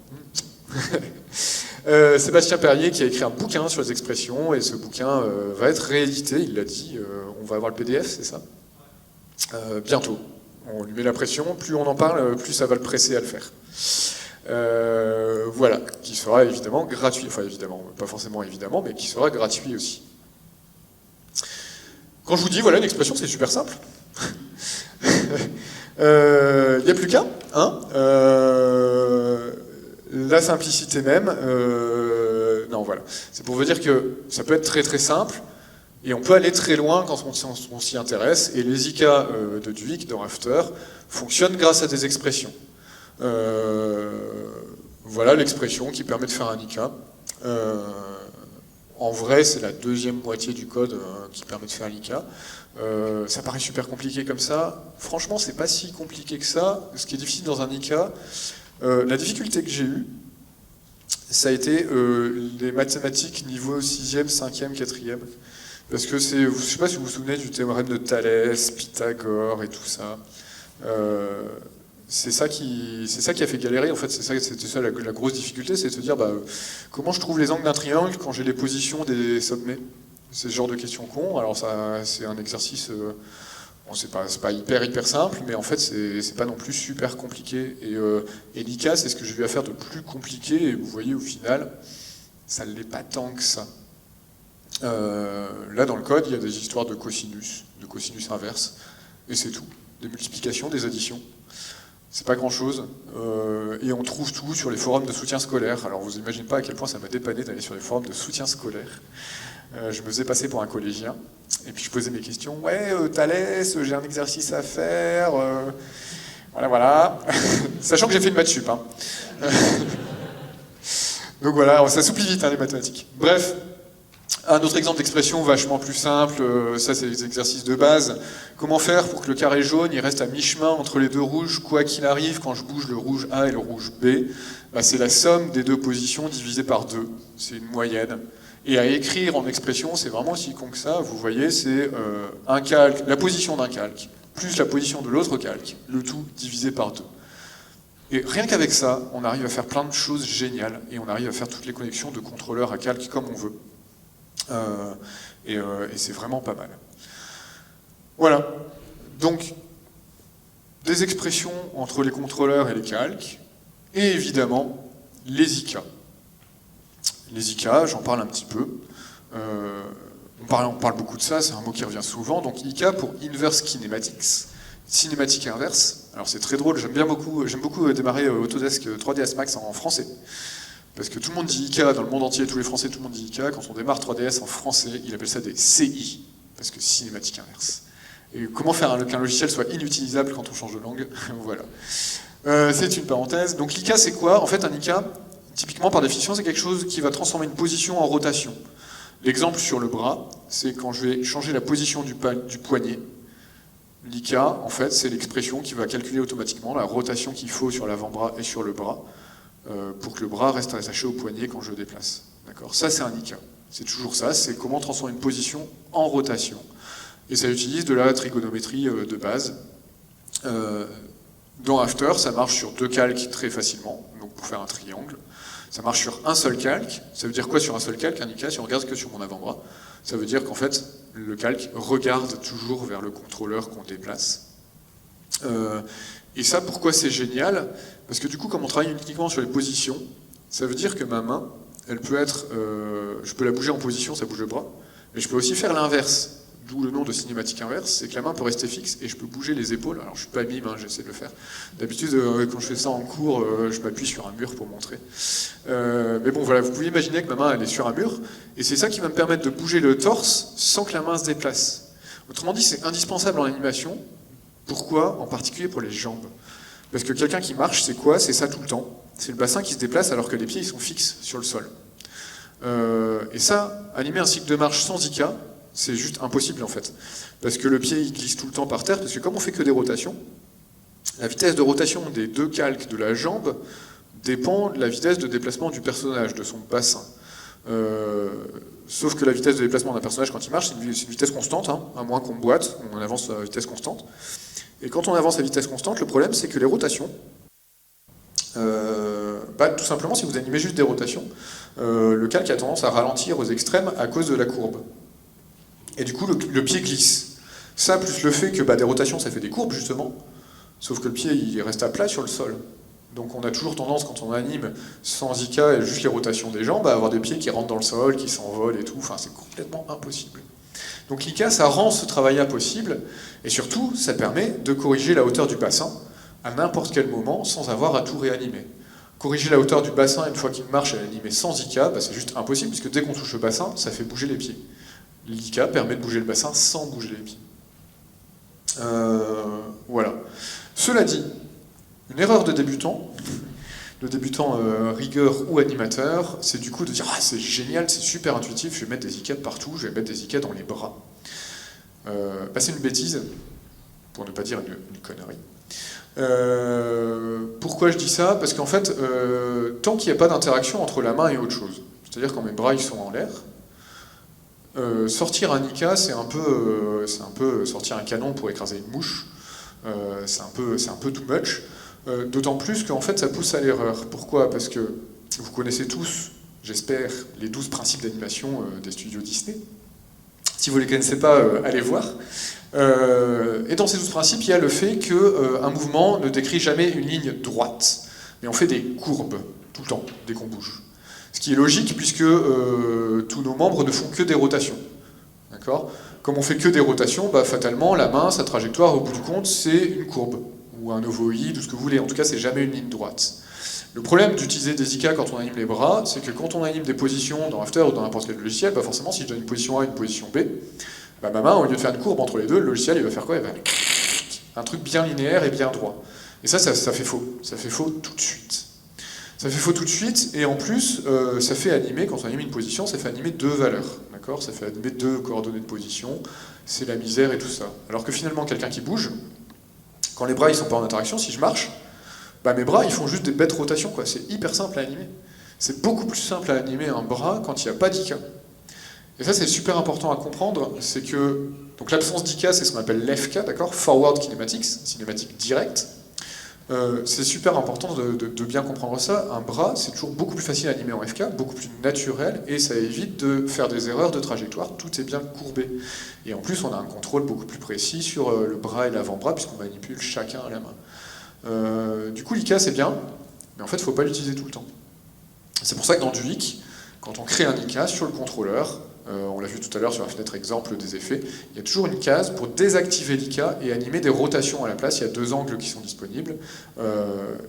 Sébastien Perrier qui a écrit un bouquin sur les expressions et ce bouquin va être réédité, il l'a dit, on va avoir le PDF, c'est ça bientôt. On lui met la pression, plus on en parle, plus ça va le presser à le faire. Voilà, qui sera évidemment gratuit, enfin évidemment, pas forcément évidemment, mais qui sera gratuit aussi. Quand je vous dis, voilà, une expression, c'est super simple. Il n'y a plus qu'un, hein la simplicité même, non voilà. C'est pour vous dire que ça peut être très très simple, et on peut aller très loin quand on s'y intéresse, et les IK de Dweck, dans Rafter, fonctionnent grâce à des expressions. Voilà l'expression qui permet de faire un IK. En vrai, c'est la deuxième moitié du code qui permet de faire l'IK. Ça paraît super compliqué comme ça. Franchement, c'est pas si compliqué que ça. Ce qui est difficile dans un IK, la difficulté que j'ai eue, ça a été les mathématiques niveau 6e, 5e, 4e. Parce que je ne sais pas si vous vous souvenez du théorème de Thalès, Pythagore et tout ça. C'est ça qui a fait galérer, en fait, c'était ça la grosse difficulté, c'est de se dire comment je trouve les angles d'un triangle quand j'ai les positions des sommets. C'est ce genre de question con. Alors ça, c'est un exercice, bon, c'est pas hyper simple, mais en fait c'est pas non plus super compliqué. Et l'IK, c'est ce que j'ai eu à faire de plus compliqué, et vous voyez au final, ça ne l'est pas tant que ça. Là dans le code, il y a des histoires de cosinus inverse, et c'est tout. Des multiplications, des additions. C'est pas grand chose, et on trouve tout sur les forums de soutien scolaire. Alors vous imaginez pas à quel point ça m'a dépanné d'aller sur les forums de soutien scolaire. Je me faisais passer pour un collégien, et puis je posais mes questions. Ouais, Thalès, j'ai un exercice à faire, voilà. Sachant que j'ai fait une maths sup. Hein. Donc voilà, ça s'oublie vite, hein, les mathématiques. Bref. Un autre exemple d'expression vachement plus simple, ça c'est les exercices de base. Comment faire pour que le carré jaune il reste à mi-chemin entre les deux rouges, quoi qu'il arrive, quand je bouge le rouge A et le rouge B, c'est la somme des deux positions divisée par 2, c'est une moyenne. Et à écrire en expression, c'est vraiment aussi con que ça, vous voyez, c'est un calque, la position d'un calque, plus la position de l'autre calque, le tout divisé par 2. Et rien qu'avec ça, on arrive à faire plein de choses géniales, et on arrive à faire toutes les connexions de contrôleur à calque comme on veut. Et c'est vraiment pas mal. Voilà. Donc, des expressions entre les contrôleurs et les calques, et évidemment, les IK. Les IK, j'en parle un petit peu. On parle beaucoup de ça, c'est un mot qui revient souvent. Donc, IK pour Inverse Kinematics, cinématique inverse. Alors, c'est très drôle, j'aime beaucoup démarrer Autodesk 3ds Max en français. Parce que tout le monde dit IK dans le monde entier, tous les Français, tout le monde dit IK. Quand on démarre 3DS en français, il appelle ça des CI, parce que cinématique inverse. Et comment faire qu'un logiciel soit inutilisable quand on change de langue? Voilà. C'est une parenthèse. Donc l'IK, c'est quoi? En fait, un IK, typiquement par définition, c'est quelque chose qui va transformer une position en rotation. L'exemple sur le bras, c'est quand je vais changer la position du poignet. L'IK, en fait, c'est l'expression qui va calculer automatiquement la rotation qu'il faut sur l'avant-bras et sur le bras, pour que le bras reste attaché au poignet quand je le déplace. D'accord ? Ça, c'est un IK. C'est toujours ça, c'est comment transformer une position en rotation. Et ça utilise de la trigonométrie de base. Dans After, ça marche sur 2 calques très facilement, donc pour faire un triangle. Ça marche sur un seul calque. Ça veut dire quoi sur un seul calque? Un IK, si on regarde que sur mon avant-bras, ça veut dire qu'en fait, le calque regarde toujours vers le contrôleur qu'on déplace. Et ça, pourquoi c'est génial? Parce que du coup, comme on travaille uniquement sur les positions, ça veut dire que ma main, elle peut être... je peux la bouger en position, ça bouge le bras, mais je peux aussi faire l'inverse. D'où le nom de cinématique inverse, c'est que la main peut rester fixe et je peux bouger les épaules. Alors je suis pas mime, hein, j'essaie de le faire. D'habitude, quand je fais ça en cours, je m'appuie sur un mur pour montrer. Mais bon, voilà, vous pouvez imaginer que ma main, elle est sur un mur, et c'est ça qui va me permettre de bouger le torse sans que la main se déplace. Autrement dit, c'est indispensable en animation. Pourquoi? En particulier pour les jambes. Parce que quelqu'un qui marche, c'est quoi? C'est ça tout le temps. C'est le bassin qui se déplace alors que les pieds ils sont fixes sur le sol. Et ça, animer un cycle de marche sans IK, c'est juste impossible en fait. Parce que le pied il glisse tout le temps par terre, parce que comme on fait que des rotations, la vitesse de rotation des 2 calques de la jambe dépend de la vitesse de déplacement du personnage, de son bassin. Sauf que la vitesse de déplacement d'un personnage quand il marche, c'est une vitesse constante, hein, à moins qu'on boite, on avance à vitesse constante. Et quand on avance à vitesse constante, le problème c'est que les rotations, tout simplement si vous animez juste des rotations, le calque a tendance à ralentir aux extrêmes à cause de la courbe. Et du coup le pied glisse. Ça plus le fait que des rotations ça fait des courbes justement, sauf que le pied il reste à plat sur le sol. Donc on a toujours tendance quand on anime sans IK et juste les rotations des jambes à avoir des pieds qui rentrent dans le sol, qui s'envolent et tout, enfin c'est complètement impossible. Donc l'IK ça rend ce travail impossible, et surtout ça permet de corriger la hauteur du bassin à n'importe quel moment sans avoir à tout réanimer. Corriger la hauteur du bassin une fois qu'il marche et l'animer sans IK, bah, c'est juste impossible, puisque dès qu'on touche le bassin, ça fait bouger les pieds. L'IK permet de bouger le bassin sans bouger les pieds. Voilà. Cela dit, une erreur de débutant rigueur ou animateur, c'est du coup de dire « Ah, c'est génial, c'est super intuitif, je vais mettre des IK partout, je vais mettre des IK dans les bras. » C'est une bêtise, pour ne pas dire une connerie. Pourquoi je dis ça? Parce qu'en fait, tant qu'il n'y a pas d'interaction entre la main et autre chose, c'est-à-dire quand mes bras ils sont en l'air, sortir un IK, c'est un peu sortir un canon pour écraser une mouche, c'est un peu too much. D'autant plus qu'en fait ça pousse à l'erreur. Pourquoi? Parce que vous connaissez tous, j'espère, les 12 principes d'animation des studios Disney. Si vous ne les connaissez pas, allez voir. Et dans ces 12 principes, il y a le fait qu'un mouvement ne décrit jamais une ligne droite, mais on fait des courbes tout le temps, dès qu'on bouge. Ce qui est logique puisque tous nos membres ne font que des rotations. D'accord? Comme on fait que des rotations, bah, fatalement, la main, sa trajectoire, au bout du compte, c'est une courbe, ou un ovoïde, ou ce que vous voulez. En tout cas, c'est jamais une ligne droite. Le problème d'utiliser des IK quand on anime les bras, c'est que quand on anime des positions dans After ou dans n'importe quel logiciel, bah forcément, si je donne une position A et une position B, bah ma main, au lieu de faire une courbe entre les deux, le logiciel, il va faire quoi? Il va un truc bien linéaire et bien droit. Et ça fait faux. Ça fait faux tout de suite. Ça fait faux tout de suite, et en plus, ça fait animer, quand on anime une position, ça fait animer deux valeurs. D'accord? Ça fait animer deux coordonnées de position, c'est la misère et tout ça. Alors que finalement, quelqu'un qui bouge, quand les bras ils sont pas en interaction, si je marche, bah mes bras ils font juste des bêtes rotations, quoi. C'est hyper simple à animer. C'est beaucoup plus simple à animer un bras quand il n'y a pas d'IK. Et ça c'est super important à comprendre, c'est que donc l'absence d'IK c'est ce qu'on appelle l'FK, d'accord? Forward Kinematics, cinématique directe. C'est super important de bien comprendre ça. Un bras, c'est toujours beaucoup plus facile à animer en FK, beaucoup plus naturel, et ça évite de faire des erreurs de trajectoire, tout est bien courbé. Et en plus, on a un contrôle beaucoup plus précis sur le bras et l'avant-bras, puisqu'on manipule chacun à la main. Du coup, l'IK, c'est bien, mais en fait, il ne faut pas l'utiliser tout le temps. C'est pour ça que dans du HIC, quand on crée un IK sur le contrôleur, on l'a vu tout à l'heure sur la fenêtre exemple des effets, il y a toujours une case pour désactiver l'IK et animer des rotations à la place. Il y a deux angles qui sont disponibles.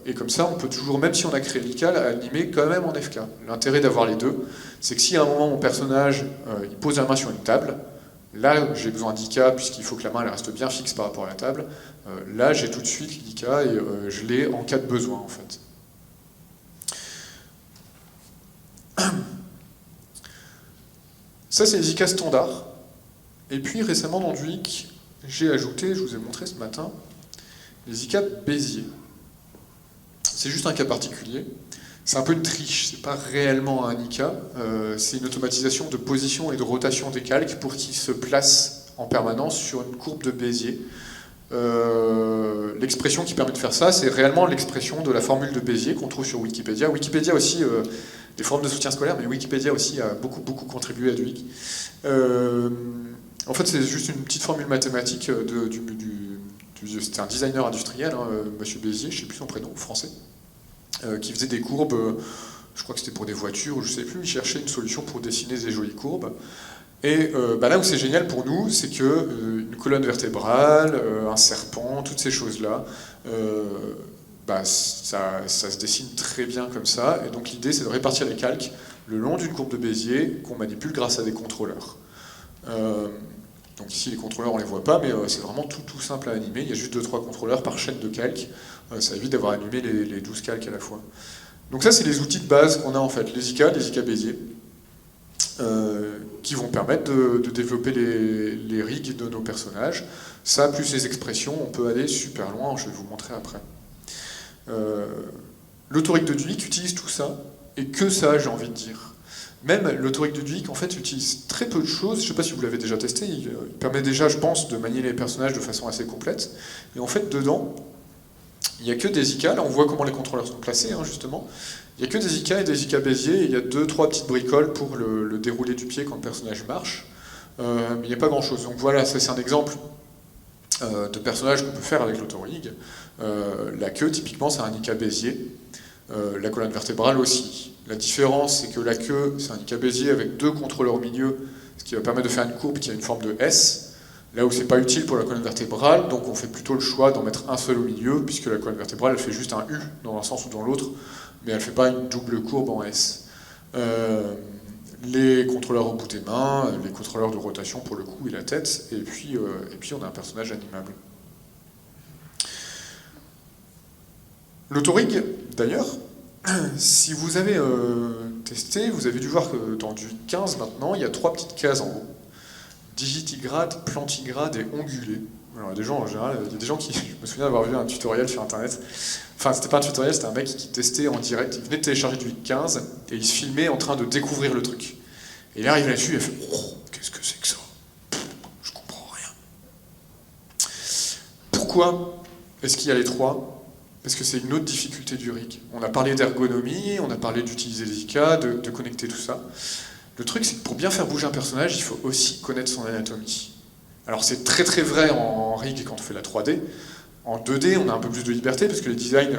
Et comme ça, on peut toujours, même si on a créé l'IK, l'animer quand même en FK. L'intérêt d'avoir les deux, c'est que si à un moment mon personnage il pose la main sur une table, là j'ai besoin d'IK puisqu'il faut que la main elle reste bien fixe par rapport à la table. Là j'ai tout de suite l'IK et je l'ai en cas de besoin en fait. Ça, c'est les IK standards. Et puis, récemment, dans du HIC, j'ai ajouté, je vous ai montré ce matin, les IK Bézier. C'est juste un cas particulier. C'est un peu une triche, c'est pas réellement un IK. C'est une automatisation de position et de rotation des calques pour qu'ils se placent en permanence sur une courbe de Bézier. L'expression qui permet de faire ça, c'est réellement l'expression de la formule de Bézier qu'on trouve sur Wikipédia. Wikipédia aussi, des formes de soutien scolaire, mais Wikipédia aussi a beaucoup contribué à du HIC. En fait, c'est juste une petite formule mathématique c'était un designer industriel, hein, Monsieur Bézier, je ne sais plus son prénom, français, qui faisait des courbes, je crois que c'était pour des voitures, ou je ne sais plus, il cherchait une solution pour dessiner des jolies courbes. Et là où c'est génial pour nous, c'est que une colonne vertébrale, un serpent, toutes ces choses-là, ça se dessine très bien comme ça. Et donc l'idée, c'est de répartir les calques le long d'une courbe de Bézier qu'on manipule grâce à des contrôleurs. Donc ici, les contrôleurs, on ne les voit pas, mais c'est vraiment tout simple à animer. Il y a juste 2-3 contrôleurs par chaîne de calques. Ça évite d'avoir animé les 12 calques à la fois. Donc ça, c'est les outils de base qu'on a en fait, les IK Bézier. Qui vont permettre de développer les rigs de nos personnages. Ça, plus les expressions, on peut aller super loin, je vais vous montrer après. L'autorique de Duic utilise tout ça, et que ça, j'ai envie de dire. Même l'autorique de Duic, en fait, utilise très peu de choses, je ne sais pas si vous l'avez déjà testé, il permet déjà, je pense, de manier les personnages de façon assez complète, et en fait, dedans, il n'y a que des IK, là on voit comment les contrôleurs sont placés, hein, justement. Il n'y a que des IK et des IK Bézier, et il y a 2-3 petites bricoles pour le déroulé du pied quand le personnage marche. Mais il n'y a pas grand-chose. Donc voilà, ça c'est un exemple de personnage qu'on peut faire avec l'autorig. La queue, typiquement, c'est un IK Bézier. La colonne vertébrale aussi. La différence, c'est que la queue, c'est un IK Bézier avec 2 contrôleurs au milieu, ce qui va permettre de faire une courbe qui a une forme de S. Là où c'est pas utile pour la colonne vertébrale, donc on fait plutôt le choix d'en mettre un seul au milieu, puisque la colonne vertébrale elle fait juste un U dans un sens ou dans l'autre, mais elle ne fait pas une double courbe en S. Les contrôleurs au bout des mains, les contrôleurs de rotation pour le cou et la tête, et puis on a un personnage animable. L'autorig, d'ailleurs, si vous avez testé, vous avez dû voir que dans du 15 maintenant, il y a 3 petites cases en haut. Digitigrade, plantigrade et ongulé. Alors, des gens, en général, il y a des gens qui, je me souviens d'avoir vu un tutoriel sur internet, enfin c'était pas un tutoriel, c'était un mec qui testait en direct, il venait de télécharger du 15 et il se filmait en train de découvrir le truc. Et il arrive là-dessus et il fait « Oh, qu'est-ce que c'est que ça? Je comprends rien. » Pourquoi est-ce qu'il y a les 3? Parce que c'est une autre difficulté du rig. On a parlé d'ergonomie, on a parlé d'utiliser les IK, de connecter tout ça. Le truc, c'est que pour bien faire bouger un personnage, il faut aussi connaître son anatomie. Alors c'est très très vrai en rig quand on fait la 3D. En 2D, on a un peu plus de liberté, parce que les designs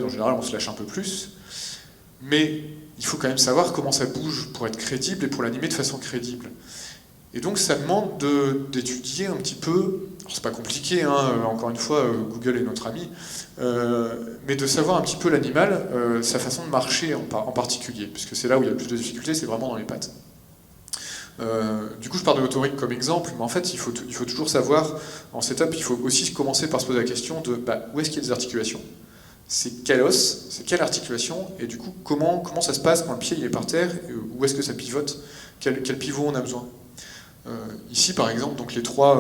en général, on se lâche un peu plus. Mais il faut quand même savoir comment ça bouge pour être crédible et pour l'animer de façon crédible. Et donc ça demande d'étudier un petit peu, alors c'est pas compliqué, hein, encore une fois, Google est notre ami, mais de savoir un petit peu l'animal, sa façon de marcher en particulier, puisque c'est là où il y a le plus de difficultés, c'est vraiment dans les pattes. Du coup, je parle de l'autorig comme exemple, mais en fait, il faut toujours savoir, en setup, il faut aussi commencer par se poser la question de où est-ce qu'il y a des articulations? C'est quel os? C'est quelle articulation? Et du coup, comment ça se passe quand le pied il est par terre? Où est-ce que ça pivote? Quel pivot on a besoin? Ici, par exemple, donc les trois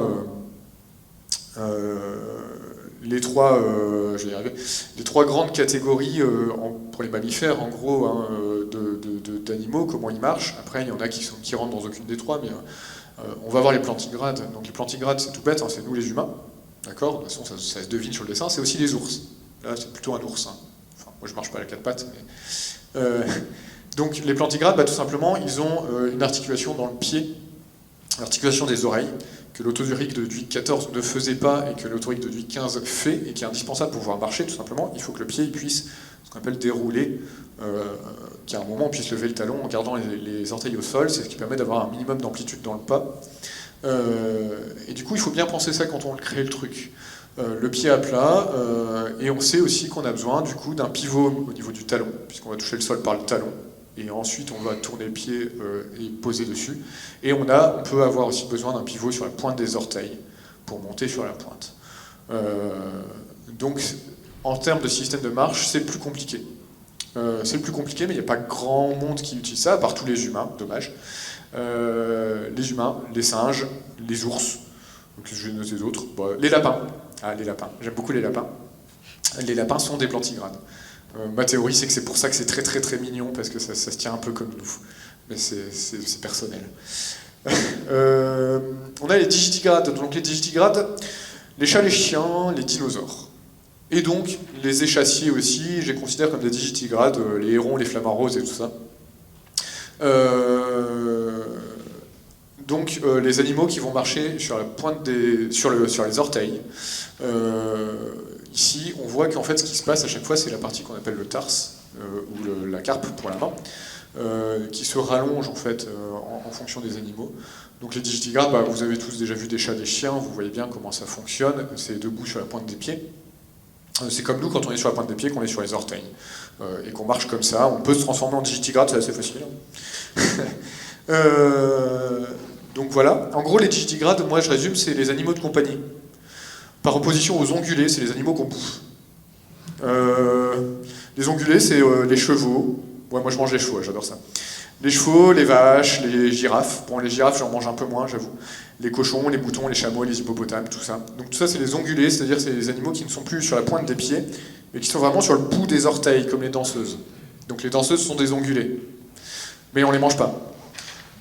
grandes catégories pour les mammifères, en gros, hein, d'animaux, comment ils marchent. Après, il y en a qui rentrent dans aucune des trois, mais on va voir les plantigrades. Donc les plantigrades, c'est tout bête, hein, c'est nous les humains. D'accord? De toute façon, ça se devine sur le dessin. C'est aussi les ours. Là, c'est plutôt un ours. Hein. Enfin, moi, je marche pas à la 4 pattes. Mais, donc les plantigrades, tout simplement, ils ont une articulation dans le pied, l'articulation des oreilles, que l'autorig de Duik 14 ne faisait pas et que l'autorig de Duik 15 fait, et qui est indispensable pour pouvoir marcher, tout simplement. Il faut que le pied il puisse, ce qu'on appelle dérouler, qu'à un moment on puisse lever le talon en gardant les orteils au sol, c'est ce qui permet d'avoir un minimum d'amplitude dans le pas. Et du coup, il faut bien penser ça quand on crée le truc. Le pied à plat, et on sait aussi qu'on a besoin du coup d'un pivot au niveau du talon, puisqu'on va toucher le sol par le talon. Et ensuite on va tourner le pied et poser dessus. Et on peut avoir aussi besoin d'un pivot sur la pointe des orteils pour monter sur la pointe. Donc en termes de système de marche, c'est le plus compliqué. C'est le plus compliqué, mais il n'y a pas grand monde qui utilise ça, à part tous les humains, dommage. Les humains, les singes, les ours, donc je vais noter d'autres. Bon, les lapins. Ah, les lapins, j'aime beaucoup les lapins. Les lapins sont des plantigrades. Ma théorie, c'est que c'est pour ça que c'est très très très mignon, parce que ça se tient un peu comme nous. Mais c'est personnel. On a les digitigrades. Donc les digitigrades, les chats, les chiens, les dinosaures. Et donc les échassiers aussi, je les considère comme des digitigrades, les hérons, les flamants roses et tout ça. Donc les animaux qui vont marcher sur la pointe sur les orteils. Ici, on voit qu'en fait, ce qui se passe à chaque fois, c'est la partie qu'on appelle le tarse, ou la carpe pour la main, qui se rallonge en fait en fonction des animaux. Donc les digitigrades, vous avez tous déjà vu des chats, des chiens, vous voyez bien comment ça fonctionne, c'est debout sur la pointe des pieds. C'est comme nous, quand on est sur la pointe des pieds, qu'on est sur les orteils, et qu'on marche comme ça. On peut se transformer en digitigrade, c'est assez facile. Donc voilà, en gros les digitigrades, moi je résume, c'est les animaux de compagnie. Par opposition aux ongulés, c'est les animaux qu'on bouffe. Les ongulés, c'est les chevaux. Ouais, moi je mange les chevaux, j'adore ça. Les chevaux, les vaches, les girafes. Bon, les girafes, j'en mange un peu moins, j'avoue. Les cochons, les moutons, les chameaux, les hippopotames, tout ça. Donc tout ça, c'est les ongulés, c'est-à-dire c'est les animaux qui ne sont plus sur la pointe des pieds, mais qui sont vraiment sur le bout des orteils, comme les danseuses. Donc les danseuses sont des ongulés. Mais on les mange pas.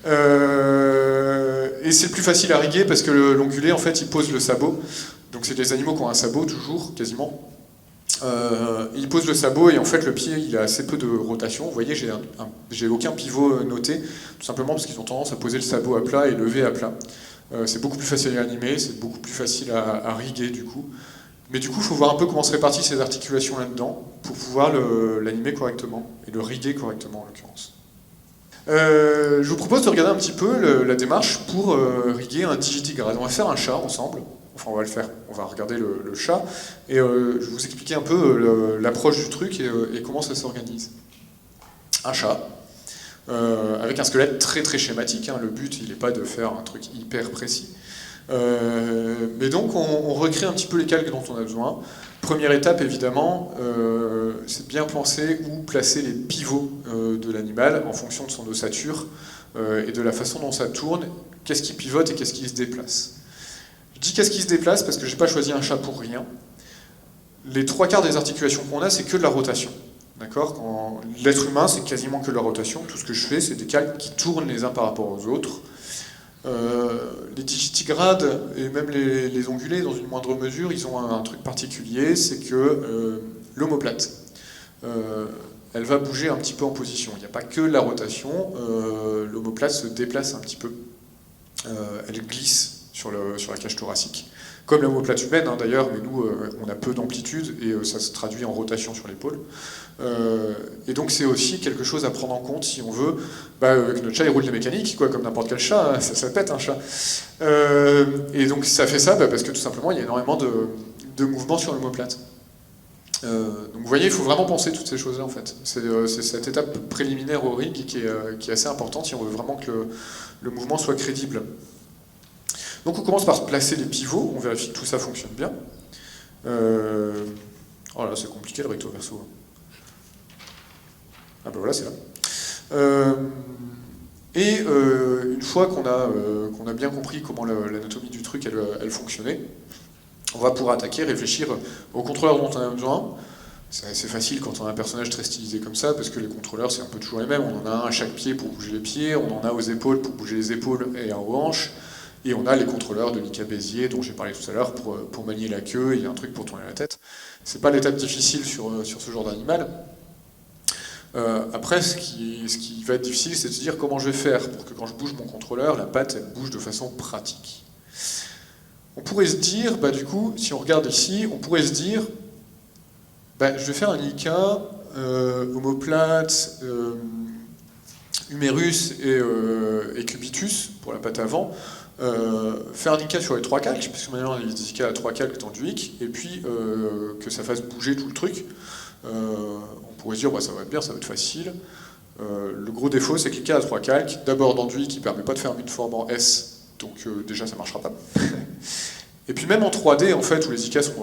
Et c'est le plus facile à riguer parce que l'ongulé, en fait, il pose le sabot. Donc c'est des animaux qui ont un sabot, toujours, quasiment. Il pose le sabot et en fait le pied il a assez peu de rotation. Vous voyez, j'ai aucun pivot noté, tout simplement parce qu'ils ont tendance à poser le sabot à plat et lever à plat. C'est beaucoup plus facile à animer, c'est beaucoup plus facile à riguer du coup. Mais du coup, il faut voir un peu comment se répartissent ces articulations là-dedans pour pouvoir l'animer correctement et le riguer correctement en l'occurrence. Je vous propose de regarder un petit peu la démarche pour riguer un digitigrade. On va faire un chat ensemble. Enfin, on va le faire, on va regarder le chat, et je vais vous expliquer un peu l'approche du truc et comment ça s'organise. Un chat, avec un squelette très très schématique, hein. Le but, il n'est pas de faire un truc hyper précis. Mais donc, on recrée un petit peu les calques dont on a besoin. Première étape, évidemment, c'est de bien penser où placer les pivots de l'animal en fonction de son ossature et de la façon dont ça tourne, qu'est-ce qui pivote et qu'est-ce qui se déplace. Je dis qu'est-ce qui se déplace parce que je n'ai pas choisi un chat pour rien. Les 3/4 des articulations qu'on a, c'est que de la rotation. D'accord ? L'être humain, c'est quasiment que de la rotation. Tout ce que je fais, c'est des calques qui tournent les uns par rapport aux autres. Les digitigrades et même les ongulés, dans une moindre mesure, ils ont un truc particulier, c'est que l'omoplate, elle va bouger un petit peu en position. Il n'y a pas que la rotation, l'omoplate se déplace un petit peu. Elle glisse sur la cage thoracique. Comme l'omoplate humaine, hein, d'ailleurs, mais nous, on a peu d'amplitude et ça se traduit en rotation sur l'épaule. Et donc c'est aussi quelque chose à prendre en compte si on veut que notre chat il roule des mécaniques, quoi, comme n'importe quel chat, hein, ça pète un chat. Et donc ça fait ça parce que tout simplement il y a énormément de mouvements sur l'omoplate. Donc vous voyez, il faut vraiment penser toutes ces choses-là en fait. C'est cette étape préliminaire au rig qui est assez importante si on veut vraiment que le mouvement soit crédible. Donc on commence par placer les pivots, on vérifie que tout ça fonctionne bien. Oh là, c'est compliqué le recto verso. Ah ben voilà, c'est là. Une fois qu'on a bien compris comment l'anatomie du truc elle fonctionnait, on va pouvoir attaquer, réfléchir au contrôleur dont on a besoin. C'est assez facile quand on a un personnage très stylisé comme ça, parce que les contrôleurs c'est un peu toujours les mêmes. On en a un à chaque pied pour bouger les pieds, on en a aux épaules pour bouger les épaules et aux hanches. Et on a les contrôleurs de Nika Bézier, dont j'ai parlé tout à l'heure, pour manier la queue, il y a un truc pour tourner la tête. C'est pas l'étape difficile sur ce genre d'animal. Après, ce qui va être difficile, c'est de se dire comment je vais faire pour que quand je bouge mon contrôleur, la patte, elle bouge de façon pratique. On pourrait se dire, du coup, si on regarde ici, on pourrait se dire, je vais faire un Nika, omoplate, humérus et cubitus, pour la patte avant, faire un Nika sur les 3 calques, puisque maintenant il y a des Ika à 3 calques dans du hic, et puis que ça fasse bouger tout le truc. On pourrait se dire ça va être bien, ça va être facile. Le gros défaut, c'est que l'Ika à 3 calques, d'abord dans du hic, qui ne permet pas de faire une forme en S, donc déjà ça ne marchera pas. Et puis même en 3D, en fait, où les Ika sont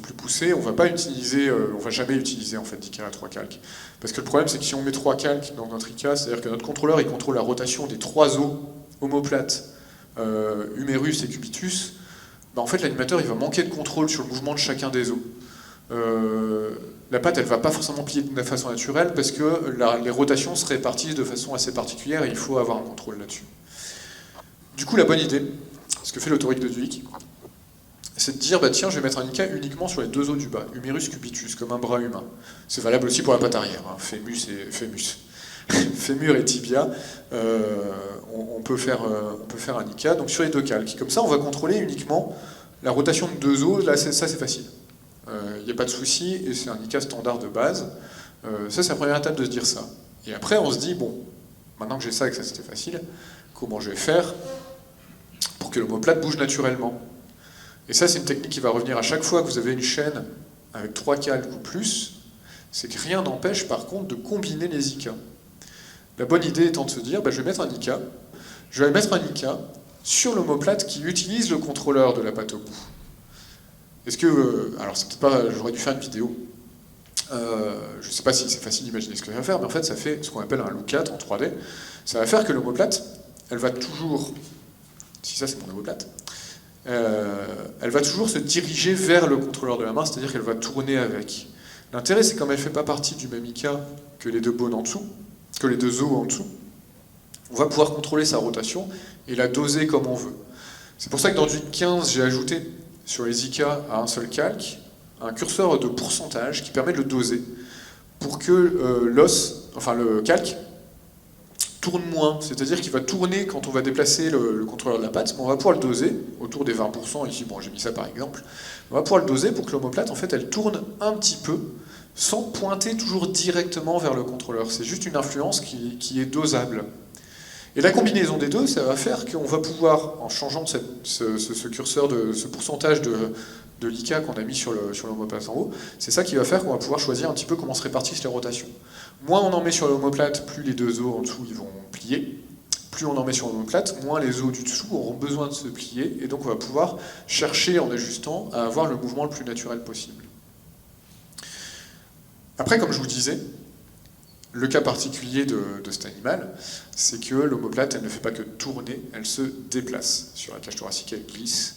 plus poussés, on va jamais utiliser en fait d'Ika à 3 calques. Parce que le problème, c'est que si on met 3 calques dans notre Ika, c'est-à-dire que notre contrôleur il contrôle la rotation des 3 os omoplates, humérus et cubitus, en fait l'animateur il va manquer de contrôle sur le mouvement de chacun des os. La patte elle va pas forcément plier de façon naturelle parce que les rotations se répartissent de façon assez particulière et il faut avoir un contrôle là-dessus. Du coup la bonne idée, ce que fait l'autorique de Duick, c'est de dire tiens je vais mettre un Nika uniquement sur les 2 os du bas, humérus cubitus, comme un bras humain. C'est valable aussi pour la patte arrière, hein, fémur et tibia, on peut faire un Nika, donc sur les 2 calques. Comme ça, on va contrôler uniquement la rotation de 2 os, là ça c'est facile. Il n'y a pas de souci, et c'est un Nika standard de base. Ça c'est la première étape de se dire ça. Et après on se dit, maintenant que j'ai ça et que ça c'était facile, comment je vais faire pour que l'omoplate bouge naturellement? Et ça c'est une technique qui va revenir à chaque fois que vous avez une chaîne avec 3 calques ou plus, c'est que rien n'empêche par contre de combiner les Ika. La bonne idée étant de se dire, je vais mettre un Ika sur l'omoplate qui utilise le contrôleur de la patte au bout. Est-ce que... alors c'est peut-être pas... J'aurais dû faire une vidéo. Je ne sais pas si c'est facile d'imaginer ce que ça va faire, mais en fait ça fait ce qu'on appelle un lookat en 3D. Ça va faire que l'omoplate, elle va toujours... Si ça c'est mon omoplate, elle va toujours se diriger vers le contrôleur de la main, c'est-à-dire qu'elle va tourner avec. L'intérêt c'est comme elle ne fait pas partie du même Ika que les 2 bones en dessous, que les 2 os en dessous, on va pouvoir contrôler sa rotation et la doser comme on veut. C'est pour ça que dans du 15, j'ai ajouté sur les Ika à un seul calque un curseur de pourcentage qui permet de le doser pour que le calque tourne moins, c'est-à-dire qu'il va tourner quand on va déplacer le contrôleur de la patte, mais on va pouvoir le doser autour des 20%, ici j'ai mis ça par exemple, on va pouvoir le doser pour que l'omoplate en fait elle tourne un petit peu sans pointer toujours directement vers le contrôleur. C'est juste une influence qui est dosable. Et la combinaison des deux, ça va faire qu'on va pouvoir, en changeant ce curseur, ce pourcentage de l'IK qu'on a mis sur l'omoplate en haut, c'est ça qui va faire qu'on va pouvoir choisir un petit peu comment se répartissent les rotations. Moins on en met sur l'omoplate, plus les deux os en dessous ils vont plier. Plus on en met sur l'omoplate, moins les os du dessous auront besoin de se plier, et donc on va pouvoir chercher, en ajustant, à avoir le mouvement le plus naturel possible. Après, comme je vous disais, le cas particulier de cet animal, c'est que l'omoplate, elle ne fait pas que tourner, elle se déplace. Sur la cage thoracique, elle glisse.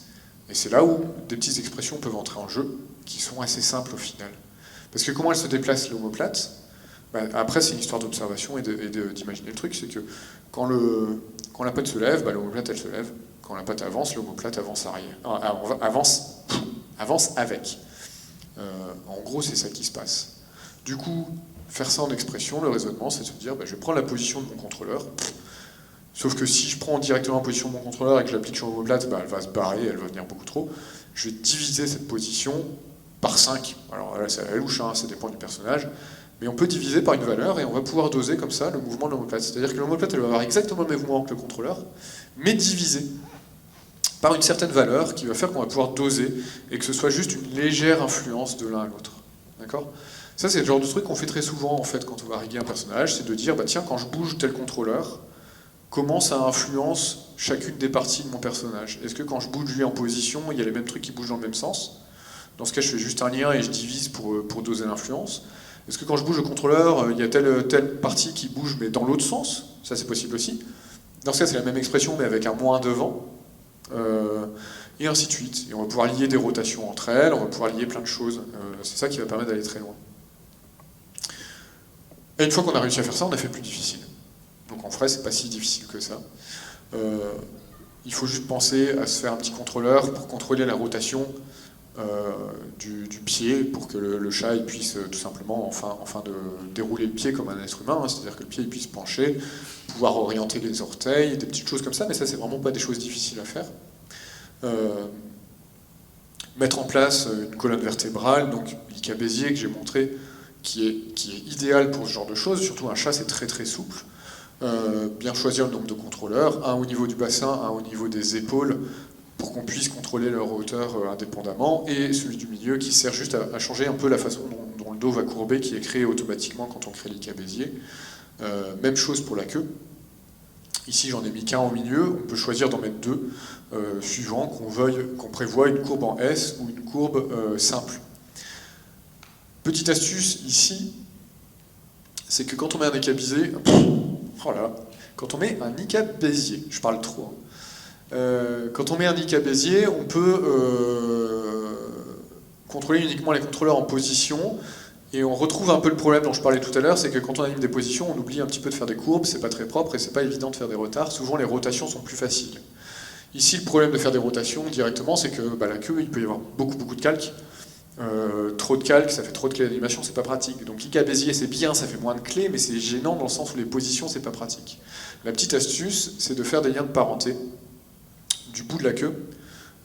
Et c'est là où des petites expressions peuvent entrer en jeu, qui sont assez simples au final. Parce que comment elle se déplace, l'omoplate? Après, c'est une histoire d'observation et d'imaginer le truc, c'est que quand la patte se lève, l'omoplate, elle se lève. Quand la patte avance, l'omoplate avance avance avec. En gros, c'est ça qui se passe. Du coup, faire ça en expression, le raisonnement, c'est de se dire, je vais prendre la position de mon contrôleur, sauf que si je prends directement la position de mon contrôleur et que je l'applique sur l'omoplate, elle va se barrer, elle va venir beaucoup trop. Je vais diviser cette position par 5. Alors là, c'est à la louche, ça dépend du personnage, mais on peut diviser par une valeur et on va pouvoir doser comme ça le mouvement de l'omoplate. C'est-à-dire que l'omoplate, elle va avoir exactement le même mouvement que le contrôleur, mais divisé par une certaine valeur qui va faire qu'on va pouvoir doser et que ce soit juste une légère influence de l'un à l'autre. D'accord ? Ça, c'est le genre de truc qu'on fait très souvent, en fait, quand on va riguer un personnage, c'est de dire, tiens, quand je bouge tel contrôleur, comment ça influence chacune des parties de mon personnage? Est-ce que quand je bouge lui en position, il y a les mêmes trucs qui bougent dans le même sens? Dans ce cas, je fais juste un lien et je divise pour doser l'influence. Est-ce que quand je bouge le contrôleur, il y a telle partie qui bouge, mais dans l'autre sens? Ça, c'est possible aussi. Dans ce cas, c'est la même expression, mais avec un moins devant. Et ainsi de suite. Et on va pouvoir lier des rotations entre elles, on va pouvoir lier plein de choses. C'est ça qui va permettre d'aller très loin. Et une fois qu'on a réussi à faire ça, on a fait plus difficile. Donc en vrai, c'est pas si difficile que ça. Il faut juste penser à se faire un petit contrôleur pour contrôler la rotation du pied, pour que le chat il puisse tout simplement enfin de dérouler le pied comme un être humain, c'est-à-dire que le pied il puisse pencher, pouvoir orienter les orteils, des petites choses comme ça, mais ça c'est vraiment pas des choses difficiles à faire. Mettre en place une colonne vertébrale, donc l'IK Bézier que j'ai montré, qui est idéal pour ce genre de choses, surtout un chat c'est très très souple. Bien choisir le nombre de contrôleurs, un au niveau du bassin, un au niveau des épaules, pour qu'on puisse contrôler leur hauteur indépendamment, et celui du milieu qui sert juste à changer un peu la façon dont le dos va courber, qui est créé automatiquement quand on crée l'IK Bézier. Même chose pour la queue. Ici j'en ai mis qu'un au milieu, on peut choisir d'en mettre deux, suivant qu'on prévoit une courbe en S ou une courbe simple. Petite astuce ici, c'est que quand on met un IK Bézier, quand on met un IK Bézier, je parle trop, quand on met un IK Bézier, on peut contrôler uniquement les contrôleurs en position, et on retrouve un peu le problème dont je parlais tout à l'heure, c'est que quand on anime des positions, on oublie un petit peu de faire des courbes, c'est pas très propre et c'est pas évident de faire des retards, souvent les rotations sont plus faciles. Ici, le problème de faire des rotations directement, c'est que la queue, il peut y avoir beaucoup de calque. Trop de calque, ça fait trop de clés d'animation, c'est pas pratique. Donc l'IK Bézier, c'est bien, ça fait moins de clés, mais c'est gênant dans le sens où les positions, c'est pas pratique. La petite astuce, c'est de faire des liens de parenté du bout de la queue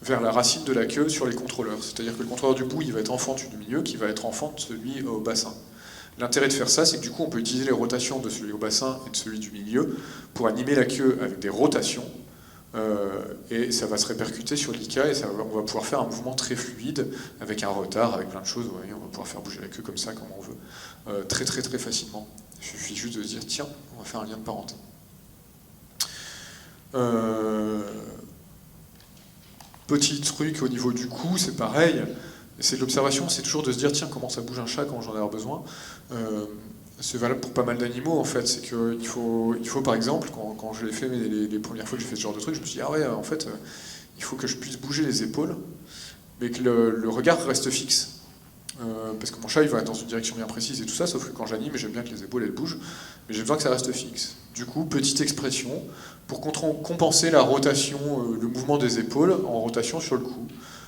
vers la racine de la queue sur les contrôleurs. C'est-à-dire que le contrôleur du bout, il va être enfant du milieu, qui va être enfant de celui au bassin. L'intérêt de faire ça, c'est que du coup, on peut utiliser les rotations de celui au bassin et de celui du milieu pour animer la queue avec des rotations, et ça va se répercuter sur l'IK, et on va pouvoir faire un mouvement très fluide, avec un retard, avec plein de choses. Vous voyez, on va pouvoir faire bouger la queue comme ça, comme on veut, très facilement. Il suffit juste de se dire, tiens, on va faire un lien de parenté. Petit truc au niveau du cou, c'est pareil, c'est de l'observation, c'est toujours de se dire, tiens, comment ça bouge un chat quand j'en ai besoin. C'est valable pour pas mal d'animaux en fait, c'est qu'il faut par exemple, quand je l'ai fait les premières fois que j'ai fait ce genre de truc, je me suis dit, ah ouais, en fait, il faut que je puisse bouger les épaules, mais que le regard reste fixe. Parce que mon chat il va dans une direction bien précise et tout ça, sauf que quand j'anime, j'aime bien que les épaules elles bougent, mais j'ai besoin que ça reste fixe. Du coup, petite expression, pour compenser la rotation, le mouvement des épaules en rotation sur le cou.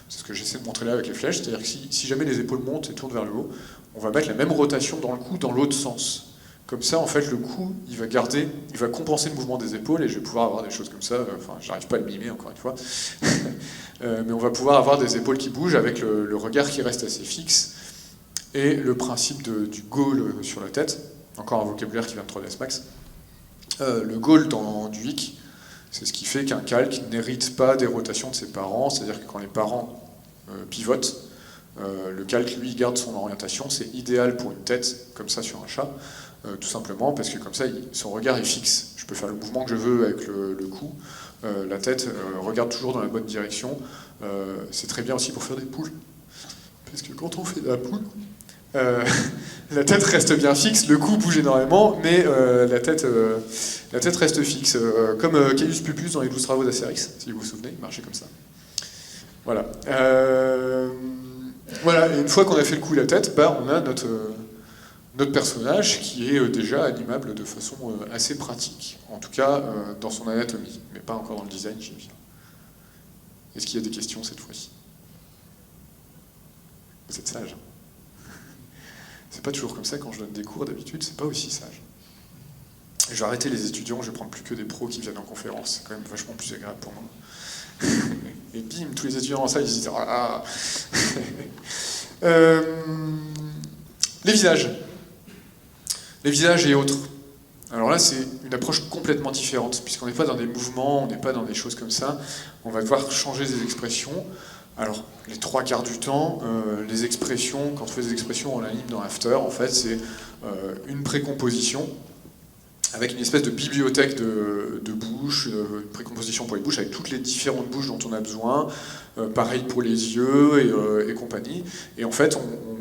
C'est ce que j'essaie de montrer là avec les flèches, c'est-à-dire que si jamais les épaules montent et tournent vers le haut, on va mettre la même rotation dans le cou dans l'autre sens. Comme ça, en fait, le cou, il va compenser le mouvement des épaules, et je vais pouvoir avoir des choses comme ça, j'arrive pas à le mimer encore une fois, mais on va pouvoir avoir des épaules qui bougent avec le regard qui reste assez fixe, et le principe du go sur la tête, encore un vocabulaire qui vient de 3ds Max, Le goal du hic, c'est ce qui fait qu'un calque n'hérite pas des rotations de ses parents, c'est-à-dire que quand les parents pivotent, le calque, lui, garde son orientation. C'est idéal pour une tête, comme ça sur un chat, tout simplement parce que comme ça, son regard est fixe. Je peux faire le mouvement que je veux avec le cou. La tête regarde toujours dans la bonne direction. C'est très bien aussi pour faire des poules, parce que quand on fait de la poule, la tête reste bien fixe, le cou bouge énormément, mais la tête reste fixe. Comme Caius Pupus dans les 12 travaux d'Astérix, si vous vous souvenez, il marchait comme ça. Voilà. Voilà, et une fois qu'on a fait le coup et la tête, on a notre personnage qui est déjà animable de façon assez pratique. En tout cas, dans son anatomie, mais pas encore dans le design, j'y viens. Est-ce qu'il y a des questions cette fois-ci? Vous êtes sage. C'est pas toujours comme ça quand je donne des cours, d'habitude, c'est pas aussi sage. Je vais arrêter les étudiants, je vais prendre plus que des pros qui viennent en conférence, c'est quand même vachement plus agréable pour moi. Et bim, tous les étudiants en salle, ils se disent ah. Les visages. Les visages et autres. Alors là, c'est une approche complètement différente, puisqu'on n'est pas dans des mouvements, on n'est pas dans des choses comme ça. On va devoir changer des expressions. Alors, les 3/4 du temps, les expressions, quand on fait des expressions, on l'anime dans After, en fait, c'est une précomposition, avec une espèce de bibliothèque de bouches, une précomposition pour les bouches, avec toutes les différentes bouches dont on a besoin, pareil pour les yeux et compagnie. Et en fait,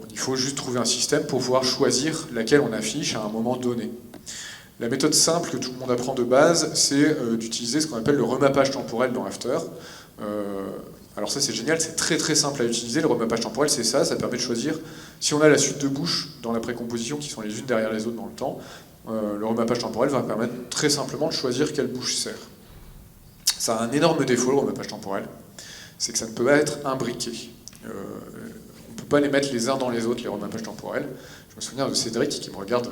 il faut juste trouver un système pour pouvoir choisir laquelle on affiche à un moment donné. La méthode simple que tout le monde apprend de base, c'est d'utiliser ce qu'on appelle le remappage temporel dans After. Alors ça c'est génial, c'est très très simple à utiliser, le remappage temporel c'est ça permet de choisir, si on a la suite de bouches dans la précomposition qui sont les unes derrière les autres dans le temps, le remappage temporel va permettre très simplement de choisir quelle bouche sert. Ça a un énorme défaut, le remappage temporel, c'est que ça ne peut pas être imbriqué. On ne peut pas les mettre les uns dans les autres, les remappages temporels. Je me souviens de Cédric qui me regarde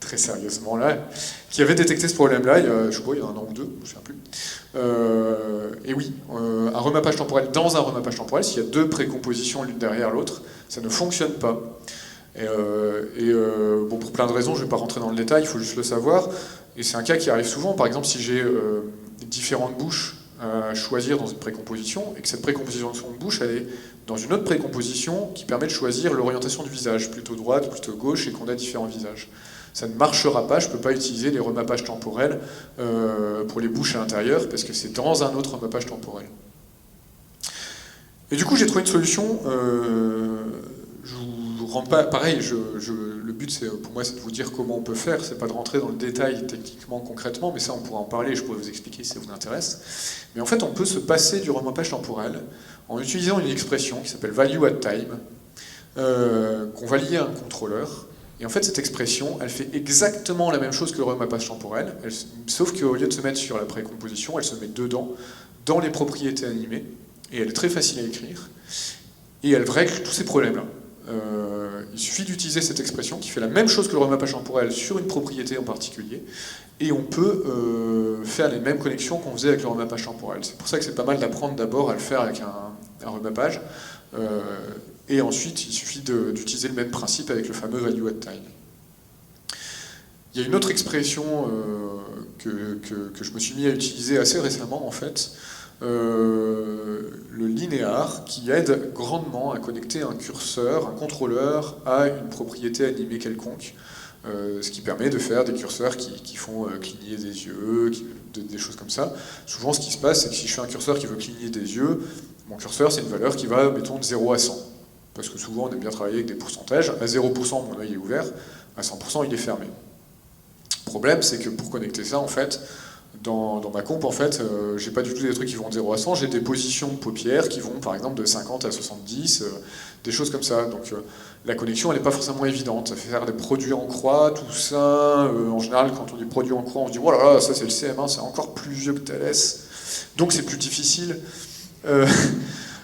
très sérieusement là, qui avait détecté ce problème-là il y a, je sais pas, il y a 1 an ou 2, je ne me souviens plus. Et oui, un remappage temporel dans un remappage temporel, s'il y a 2 précompositions l'une derrière l'autre, ça ne fonctionne pas. Bon, pour plein de raisons, je ne vais pas rentrer dans le détail, il faut juste le savoir. Et c'est un cas qui arrive souvent, par exemple, si j'ai différentes bouches à choisir dans une précomposition, et que cette précomposition de bouche, elle est dans une autre précomposition qui permet de choisir l'orientation du visage, plutôt droite, plutôt gauche, et qu'on a différents visages. Ça ne marchera pas, je ne peux pas utiliser les remappages temporels pour les bouches à l'intérieur, parce que c'est dans un autre remappage temporel. Et du coup, j'ai trouvé une solution. Je vous rends pas... Pareil, le but, pour moi, c'est de vous dire comment on peut faire. C'est pas de rentrer dans le détail techniquement, concrètement, mais ça, on pourra en parler, je pourrais vous expliquer si ça vous intéresse. Mais en fait, on peut se passer du remappage temporel en utilisant une expression qui s'appelle value at time, qu'on va lier à un contrôleur. Et en fait, cette expression, elle fait exactement la même chose que le remappage temporel, sauf qu'au lieu de se mettre sur la précomposition, elle se met dedans, dans les propriétés animées, et elle est très facile à écrire, et elle règle tous ces problèmes-là. Il suffit d'utiliser cette expression qui fait la même chose que le remappage temporel sur une propriété en particulier, et on peut faire les mêmes connexions qu'on faisait avec le remappage temporel. C'est pour ça que c'est pas mal d'apprendre d'abord à le faire avec un remappage, et ensuite il suffit d'utiliser le même principe avec le fameux value at time. Il y a une autre expression que je me suis mis à utiliser assez récemment en fait, le linéar, qui aide grandement à connecter un curseur, un contrôleur, à une propriété animée quelconque, ce qui permet de faire des curseurs qui font cligner des yeux, des choses comme ça. Souvent ce qui se passe, c'est que si je fais un curseur qui veut cligner des yeux, mon curseur c'est une valeur qui va, mettons, de 0 à 100. Parce que souvent on aime bien travailler avec des pourcentages. À 0%, mon œil est ouvert, à 100%, il est fermé. Le problème, c'est que pour connecter ça, en fait, dans ma comp, en fait, j'ai pas du tout des trucs qui vont de 0 à 100, j'ai des positions de paupières qui vont, par exemple, de 50 à 70, des choses comme ça. Donc la connexion, elle n'est pas forcément évidente. Ça fait faire des produits en croix, tout ça. En général, quand on dit produit en croix, on se dit « Oh là là, ça c'est le CM1, c'est encore plus vieux que Thalès. » Donc c'est plus difficile.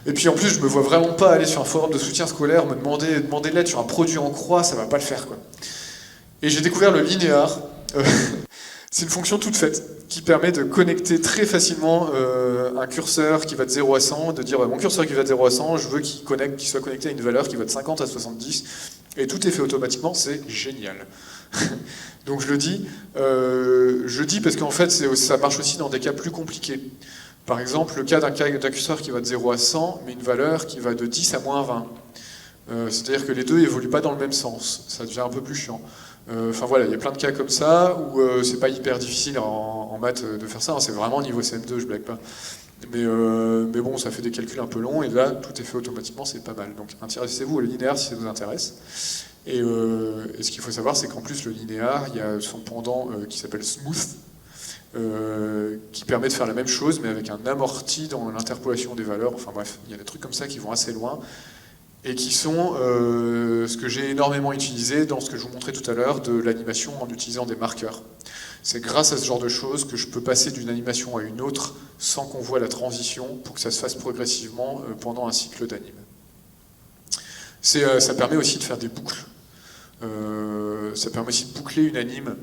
Et puis en plus, je me vois vraiment pas aller sur un forum de soutien scolaire, me demander de l'aide sur un produit en croix, ça va pas le faire, quoi. Et j'ai découvert le linéar. C'est une fonction toute faite qui permet de connecter très facilement un curseur qui va de 0 à 100, de dire mon curseur qui va de 0 à 100, je veux qu'il soit connecté à une valeur qui va de 50 à 70, et tout est fait automatiquement, c'est génial. Donc je le dis. Je dis parce qu'en fait, ça marche aussi dans des cas plus compliqués. Par exemple, le cas d'un curseur qui va de 0 à 100, mais une valeur qui va de 10 à moins 20. C'est-à-dire que les deux évoluent pas dans le même sens. Ça devient un peu plus chiant. Enfin voilà, il y a plein de cas comme ça où c'est pas hyper difficile en maths de faire ça. Hein, c'est vraiment niveau CM2, je blague pas. Mais bon, ça fait des calculs un peu longs et là, tout est fait automatiquement, c'est pas mal. Donc intéressez-vous au linéaire si ça vous intéresse. Et ce qu'il faut savoir, c'est qu'en plus, le linéaire, il y a son pendant qui s'appelle smooth, qui permet de faire la même chose, mais avec un amorti dans l'interpolation des valeurs. Enfin bref, il y a des trucs comme ça qui vont assez loin, et qui sont ce que j'ai énormément utilisé dans ce que je vous montrais tout à l'heure, de l'animation en utilisant des marqueurs. C'est grâce à ce genre de choses que je peux passer d'une animation à une autre sans qu'on voit la transition, pour que ça se fasse progressivement pendant un cycle d'anime. Ça permet aussi de faire des boucles. Ça permet aussi de boucler une anime.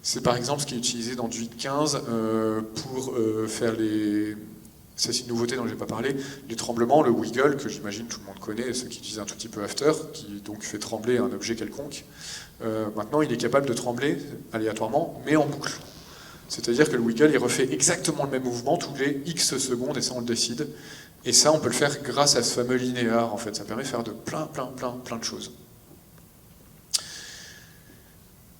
C'est par exemple ce qui est utilisé dans du 8.15 pour faire les... Ça, c'est une nouveauté dont je n'ai pas parlé. Les tremblements, le wiggle, que j'imagine tout le monde connaît, ceux qui utilisent un tout petit peu After, qui donc fait trembler un objet quelconque. Maintenant, il est capable de trembler aléatoirement, mais en boucle. C'est-à-dire que le wiggle, il refait exactement le même mouvement tous les X secondes, et ça, on le décide. Et ça, on peut le faire grâce à ce fameux linéaire, en fait. Ça permet de faire de plein de choses.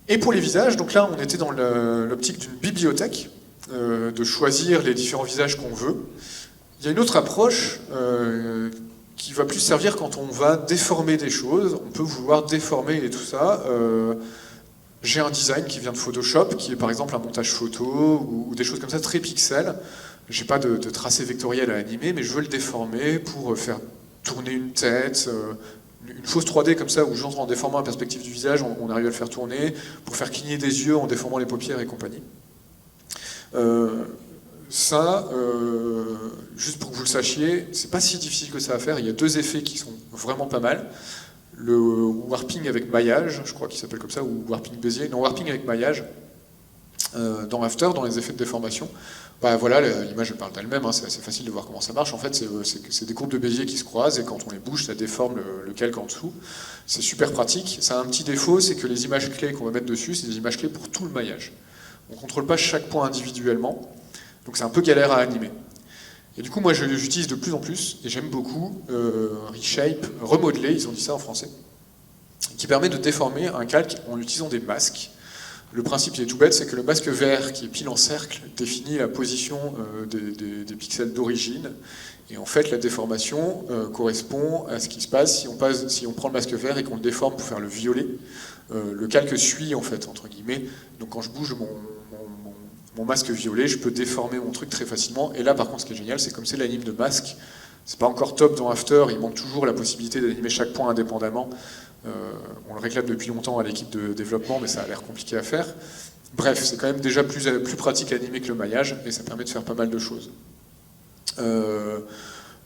Et pour les visages, donc là, on était dans l'optique d'une bibliothèque, de choisir les différents visages qu'on veut. Il y a une autre approche qui va plus servir quand on va déformer des choses. On peut vouloir déformer et tout ça. J'ai un design qui vient de Photoshop, qui est par exemple un montage photo ou des choses comme ça, très pixel. J'ai pas de tracé vectoriel à animer, mais je veux le déformer pour faire tourner une tête, une fausse 3D comme ça, où juste en déformant la perspective du visage, on arrive à le faire tourner, pour faire cligner des yeux en déformant les paupières et compagnie. Juste pour que vous le sachiez, c'est pas si difficile que ça à faire. Il y a deux effets qui sont vraiment pas mal. Le warping avec maillage, je crois qu'il s'appelle comme ça, ou warping Bézier. Non, warping avec maillage, dans After, dans les effets de déformation. Bah voilà, l'image parle d'elle-même, hein, c'est assez facile de voir comment ça marche. En fait, c'est des courbes de Bézier qui se croisent, et quand on les bouge, ça déforme le calque en dessous. C'est super pratique. Ça a un petit défaut, c'est que les images clés qu'on va mettre dessus, c'est des images clés pour tout le maillage. On ne contrôle pas chaque point individuellement, donc c'est un peu galère à animer. Et du coup, moi, j'utilise de plus en plus, et j'aime beaucoup Reshape, remodeler, ils ont dit ça en français, qui permet de déformer un calque en utilisant des masques. Le principe, il est tout bête, c'est que le masque vert, qui est pile en cercle, définit la position des pixels d'origine, et en fait, la déformation correspond à ce qui se passe si on prend le masque vert et qu'on le déforme pour faire le violet. Le calque suit, en fait, entre guillemets. Donc quand je bouge mon masque violet, je peux déformer mon truc très facilement. Et là, par contre, ce qui est génial, c'est comme c'est l'anime de masque, c'est pas encore top dans After, il manque toujours la possibilité d'animer chaque point indépendamment. On le réclame depuis longtemps à l'équipe de développement, mais ça a l'air compliqué à faire. Bref, c'est quand même déjà plus pratique à animer que le maillage, et ça permet de faire pas mal de choses.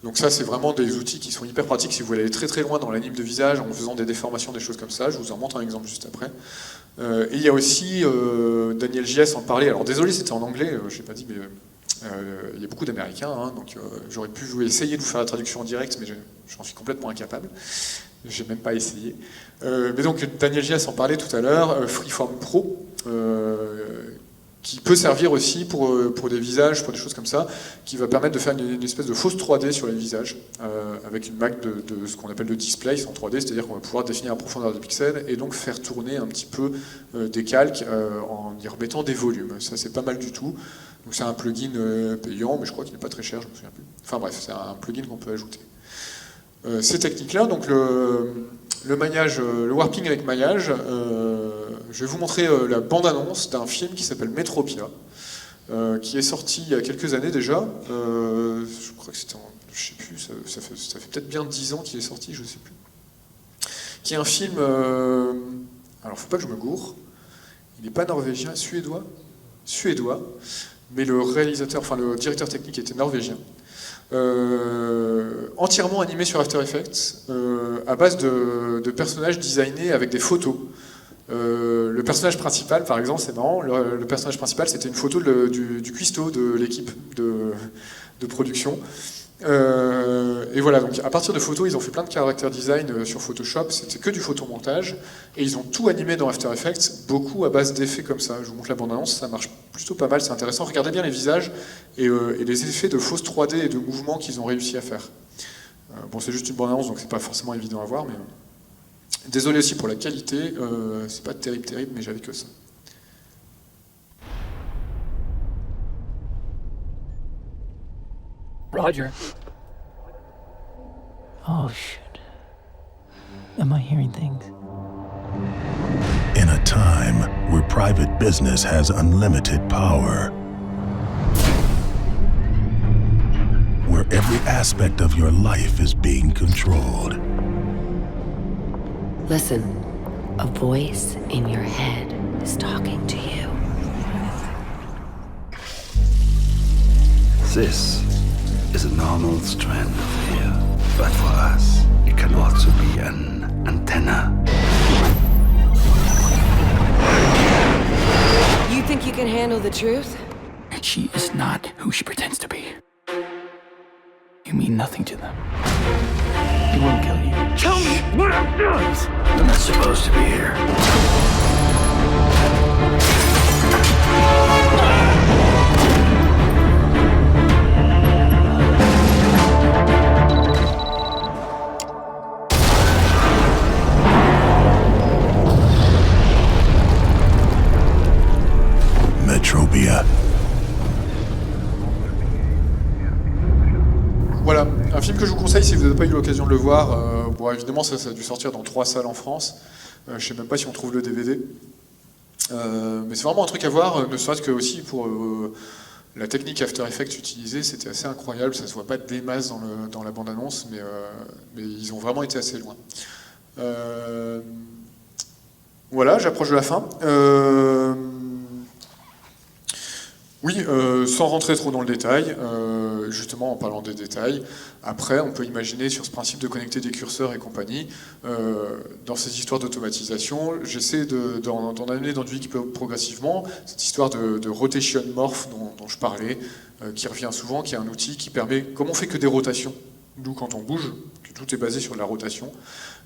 Donc ça, c'est vraiment des outils qui sont hyper pratiques si vous voulez aller très très loin dans l'anime de visage en faisant des déformations, des choses comme ça. Je vous en montre un exemple juste après. Et il y a aussi Daniel JS en parlait. Alors désolé, c'était en anglais, je n'ai pas dit, mais il y a beaucoup d'Américains, hein, donc j'aurais pu essayer de vous faire la traduction en direct, mais j'en suis complètement incapable. J'ai même pas essayé. Mais donc Daniel JS en parlait tout à l'heure, Freeform Pro, qui peut servir aussi pour des visages, pour des choses comme ça, qui va permettre de faire une espèce de fausse 3D sur les visages, avec une Mac de ce qu'on appelle le displace en 3D, c'est-à-dire qu'on va pouvoir définir la profondeur des pixels et donc faire tourner un petit peu des calques en y remettant des volumes. Ça, c'est pas mal du tout. Donc c'est un plugin payant, mais je crois qu'il n'est pas très cher, je me souviens plus. Enfin bref, c'est un plugin qu'on peut ajouter. Ces techniques-là, donc le maillage, le warping avec maillage, je vais vous montrer la bande-annonce d'un film qui s'appelle Metropia, qui est sorti il y a quelques années déjà. Je crois que c'était je sais plus, ça fait peut-être bien 10 ans qu'il est sorti, je sais plus. Qui est un film, alors faut pas que je me gourre, il n'est pas norvégien, suédois, mais le réalisateur, enfin le directeur technique était norvégien. Entièrement animé sur After Effects, à base de personnages designés avec des photos. Le personnage principal, par exemple, c'est marrant, le personnage principal, c'était une photo du cuistot de l'équipe de production. Et voilà, donc à partir de photos, ils ont fait plein de character design sur Photoshop, c'était que du photomontage, et ils ont tout animé dans After Effects, beaucoup à base d'effets comme ça. Je vous montre la bande-annonce, ça marche plutôt pas mal, c'est intéressant. Regardez bien les visages et les effets de fausses 3D et de mouvements qu'ils ont réussi à faire. Bon, c'est juste une bande-annonce, donc c'est pas forcément évident à voir, mais... Désolé aussi pour la qualité, c'est pas terrible, mais j'avais que ça. Roger. Oh, shit. Am I hearing things? In a time where private business has unlimited power, where every aspect of your life is being controlled, Listen, a voice in your head is talking to you. This is a normal strand of hair, but for us, it can also be an antenna. You think you can handle the truth? And she is not who she pretends to be. You mean nothing to them. It won't kill you. Tell me what I'm doing! I'm not supposed to be here. Metropia. Voilà, un film que je vous conseille si vous n'avez pas eu l'occasion de le voir. Bon, évidemment, ça a dû sortir dans 3 salles en France. Je ne sais même pas si on trouve le DVD. Mais c'est vraiment un truc à voir, ne serait-ce que aussi pour la technique After Effects utilisée, c'était assez incroyable. Ça se voit pas des masses dans la bande-annonce, mais ils ont vraiment été assez loin. Voilà, j'approche de la fin. Oui, sans rentrer trop dans le détail, justement en parlant des détails, après on peut imaginer sur ce principe de connecter des curseurs et compagnie, dans ces histoires d'automatisation, j'essaie d'en amener dans du wiki progressivement, cette histoire de rotation morph dont je parlais, qui revient souvent, qui est un outil qui permet, comme on fait que des rotations, nous quand on bouge, que tout est basé sur de la rotation,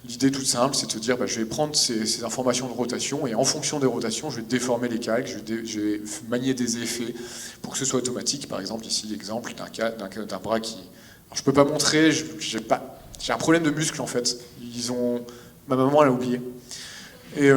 l'idée toute simple c'est de se dire je vais prendre ces informations de rotation et en fonction des rotations je vais déformer les calques, je vais manier des effets pour que ce soit automatique. Par exemple ici l'exemple d'un bras qui... Alors, je peux pas montrer, j'ai un problème de muscle en fait, ma maman elle a oublié. Et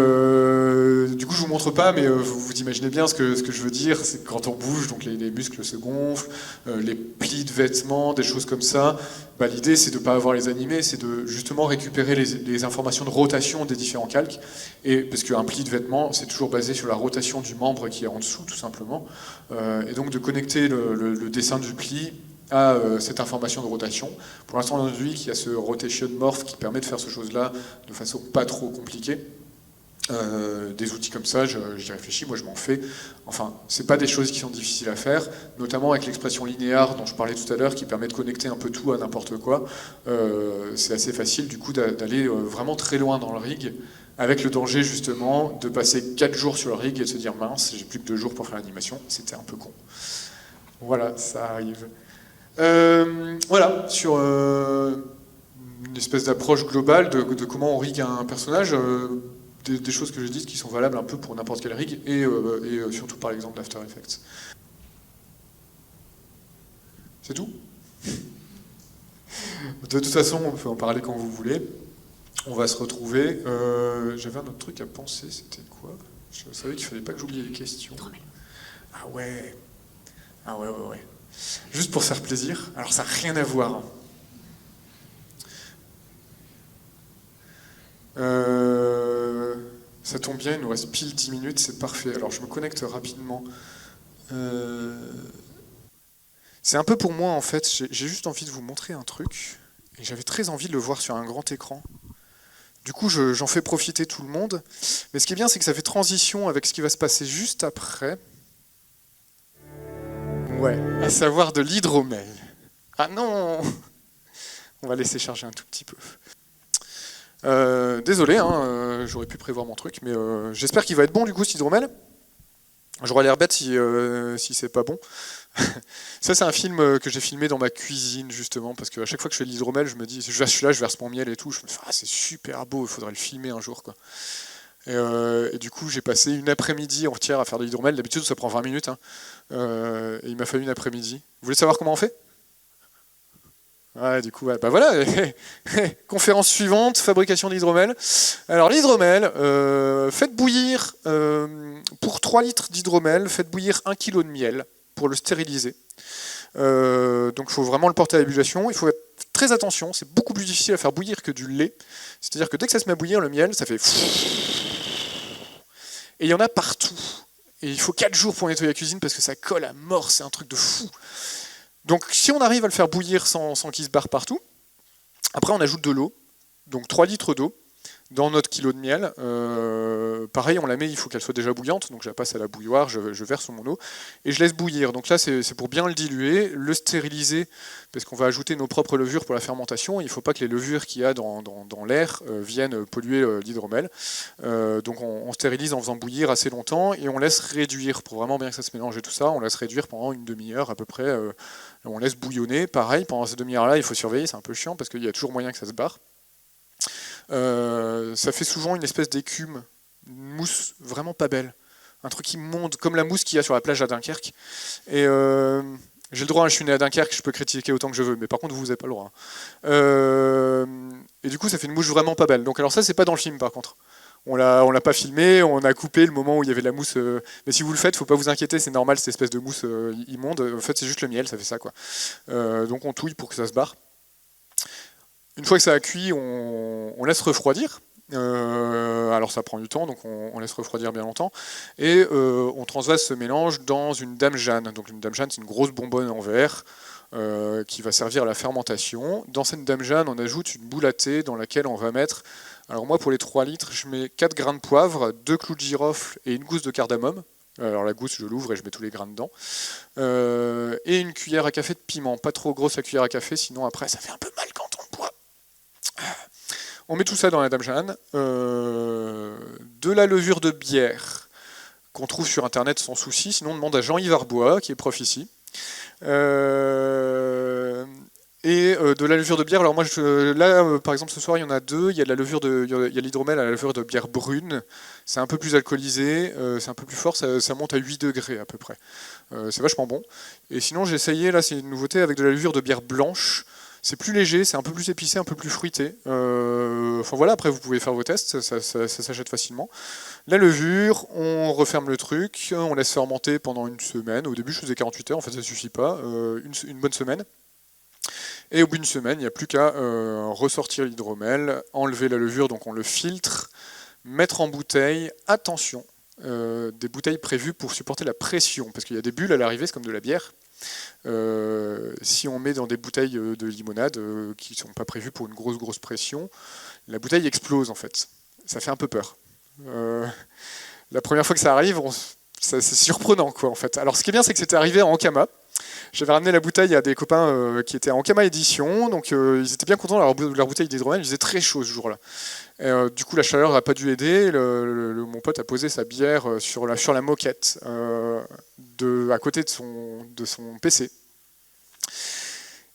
du coup je vous montre pas, mais vous imaginez bien ce que je veux dire, c'est que quand on bouge, donc les muscles se gonflent, les plis de vêtements, des choses comme ça, l'idée c'est de ne pas avoir les animés, c'est de justement récupérer les informations de rotation des différents calques, et parce qu'un pli de vêtements c'est toujours basé sur la rotation du membre qui est en dessous tout simplement, et donc de connecter le dessin du pli à cette information de rotation. Pour l'instant on a vu qu'il y a ce rotation morph qui permet de faire ce chose-là de façon pas trop compliquée. Des outils comme ça, j'y réfléchis, moi je m'en fais. Enfin, c'est pas des choses qui sont difficiles à faire, notamment avec l'expression linéaire dont je parlais tout à l'heure, qui permet de connecter un peu tout à n'importe quoi. C'est assez facile du coup d'aller vraiment très loin dans le rig, avec le danger justement de passer 4 jours sur le rig et de se dire mince, j'ai plus que 2 jours pour faire l'animation, c'était un peu con. Voilà, ça arrive. Voilà, sur une espèce d'approche globale de comment on rig un personnage. Des choses que j'ai dites qui sont valables un peu pour n'importe quel rig et surtout par l'exemple d'After Effects. C'est tout. De toute façon, on peut en parler quand vous voulez. On va se retrouver. J'avais un autre truc à penser, c'était quoi? Je savais qu'il fallait pas que j'oublie les questions. Ah ouais. Juste pour faire plaisir. Alors ça n'a rien à voir. Ça tombe bien, il nous reste pile 10 minutes, c'est parfait. Alors je me connecte rapidement. C'est un peu pour moi en fait, j'ai juste envie de vous montrer un truc, et j'avais très envie de le voir sur un grand écran. Du coup j'en fais profiter tout le monde, mais ce qui est bien c'est que ça fait transition avec ce qui va se passer juste après. Ouais, à savoir de l'hydromel. Ah non! On va laisser charger un tout petit peu. Désolé, j'aurais pu prévoir mon truc, mais j'espère qu'il va être bon du coup cet hydromel. J'aurais l'air bête si c'est pas bon. Ça, c'est un film que j'ai filmé dans ma cuisine, justement, parce qu'à chaque fois que je fais de l'hydromel, je me dis, je suis là, je verse mon miel et tout, je me dis, ah, c'est super beau, il faudrait le filmer un jour, quoi. Et du coup, j'ai passé une après-midi entière à faire de l'hydromel. D'habitude, ça prend 20 minutes, hein. Et il m'a fallu une après-midi. Vous voulez savoir comment on fait? Ouais, du coup, ouais, bah voilà. Conférence suivante, fabrication d'hydromel. Alors l'hydromel, faites bouillir, pour 3 litres d'hydromel, faites bouillir 1 kg de miel pour le stériliser. Donc il faut vraiment le porter à ébullition. Il faut faire très attention, c'est beaucoup plus difficile à faire bouillir que du lait. C'est-à-dire que dès que ça se met à bouillir, le miel, ça fait... Et il y en a partout. Et il faut 4 jours pour nettoyer la cuisine parce que ça colle à mort, c'est un truc de fou. Donc si on arrive à le faire bouillir sans qu'il se barre partout, après on ajoute de l'eau, donc 3 litres d'eau dans notre kilo de miel. Pareil, on la met, il faut qu'elle soit déjà bouillante, donc je la passe à la bouilloire, je verse mon eau, et je laisse bouillir. Donc là c'est pour bien le diluer, le stériliser, parce qu'on va ajouter nos propres levures pour la fermentation. Il ne faut pas que les levures qu'il y a dans l'air viennent polluer l'hydromel. Donc on stérilise en faisant bouillir assez longtemps, et on laisse réduire, pour vraiment bien que ça se mélange et tout ça, on laisse réduire pendant une demi-heure à peu près. On laisse bouillonner, pareil, pendant cette demi-heure-là, il faut surveiller, c'est un peu chiant, parce qu'il y a toujours moyen que ça se barre. Ça fait souvent une espèce d'écume, une mousse vraiment pas belle, un truc qui monte comme la mousse qu'il y a sur la plage à Dunkerque. Et j'ai le droit, hein, je suis né à Dunkerque, je peux critiquer autant que je veux, mais par contre vous n'avez pas le droit. Et du coup ça fait une mousse vraiment pas belle. Donc alors ça c'est pas dans le film par contre. On l'a pas filmé, on a coupé le moment où il y avait de la mousse. Mais si vous le faites, faut pas vous inquiéter, c'est normal cette espèce de mousse immonde. En fait c'est juste le miel, ça fait ça quoi. Donc on touille pour que ça se barre. Une fois que ça a cuit, on laisse refroidir. Alors ça prend du temps, donc on laisse refroidir bien longtemps. Et on transvase ce mélange dans une Dame Jeanne. Donc une Dame Jeanne, c'est une grosse bonbonne en verre qui va servir à la fermentation. Dans cette Dame Jeanne, on ajoute une boule à thé dans laquelle on va mettre... Alors moi, pour les 3 litres, je mets 4 grains de poivre, 2 clous de girofle et une gousse de cardamome. Alors la gousse, je l'ouvre et je mets tous les grains dedans. Et une cuillère à café de piment. Pas trop grosse la cuillère à café, sinon après ça fait un peu mal quand on le boit. On met tout ça dans la Dame Jeanne. De la levure de bière qu'on trouve sur internet sans souci. Sinon on demande à Jean-Yves Arbois, qui est prof ici. Et de la levure de bière. Alors moi, là, par exemple, ce soir, il y en a 2. Il y a l'hydromel à la levure de bière brune. C'est un peu plus alcoolisé, c'est un peu plus fort. Ça monte à 8 degrés à peu près. C'est vachement bon. Et sinon, j'ai essayé, là, c'est une nouveauté, avec de la levure de bière blanche. C'est plus léger, c'est un peu plus épicé, un peu plus fruité. Enfin voilà, après vous pouvez faire vos tests, ça s'achète facilement. La levure, on referme le truc, on laisse fermenter pendant une semaine. Au début, je faisais 48 heures, en fait ça suffit pas. Une bonne semaine. Et au bout d'une semaine, il n'y a plus qu'à ressortir l'hydromel, enlever la levure, donc on le filtre, mettre en bouteille. Attention, des bouteilles prévues pour supporter la pression, parce qu'il y a des bulles à l'arrivée, c'est comme de la bière. Si on met dans des bouteilles de limonade qui ne sont pas prévues pour une grosse pression, la bouteille explose en fait. Ça fait un peu peur. La première fois que ça arrive, c'est surprenant quoi en fait. Alors ce qui est bien, c'est que c'était arrivé à Ankama. J'avais ramené la bouteille à des copains qui étaient à Ankama Édition, donc ils étaient bien contents de leur bouteille d'hydromel. Il faisait très chaud ce jour-là. Du coup, la chaleur n'a pas dû aider. Mon pote a posé sa bière sur la moquette à côté de son PC.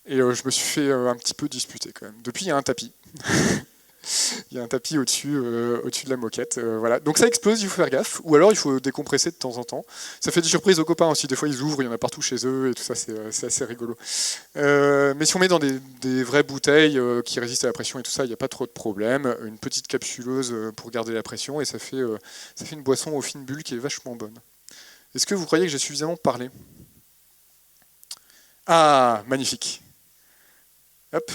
Et je me suis fait un petit peu disputer quand même. Depuis, il y a un tapis. Il y a un tapis au-dessus de la moquette. Voilà. Donc ça explose, il faut faire gaffe. Ou alors il faut décompresser de temps en temps. Ça fait des surprises aux copains aussi. Des fois, ils ouvrent, il y en a partout chez eux et tout ça, c'est assez rigolo. Mais si on met dans des vraies bouteilles qui résistent à la pression et tout ça, il n'y a pas trop de problème. Une petite capsuleuse pour garder la pression et ça fait une boisson aux fines bulles qui est vachement bonne. Est-ce que vous croyez que j'ai suffisamment parlé ? Ah, magnifique. Hop.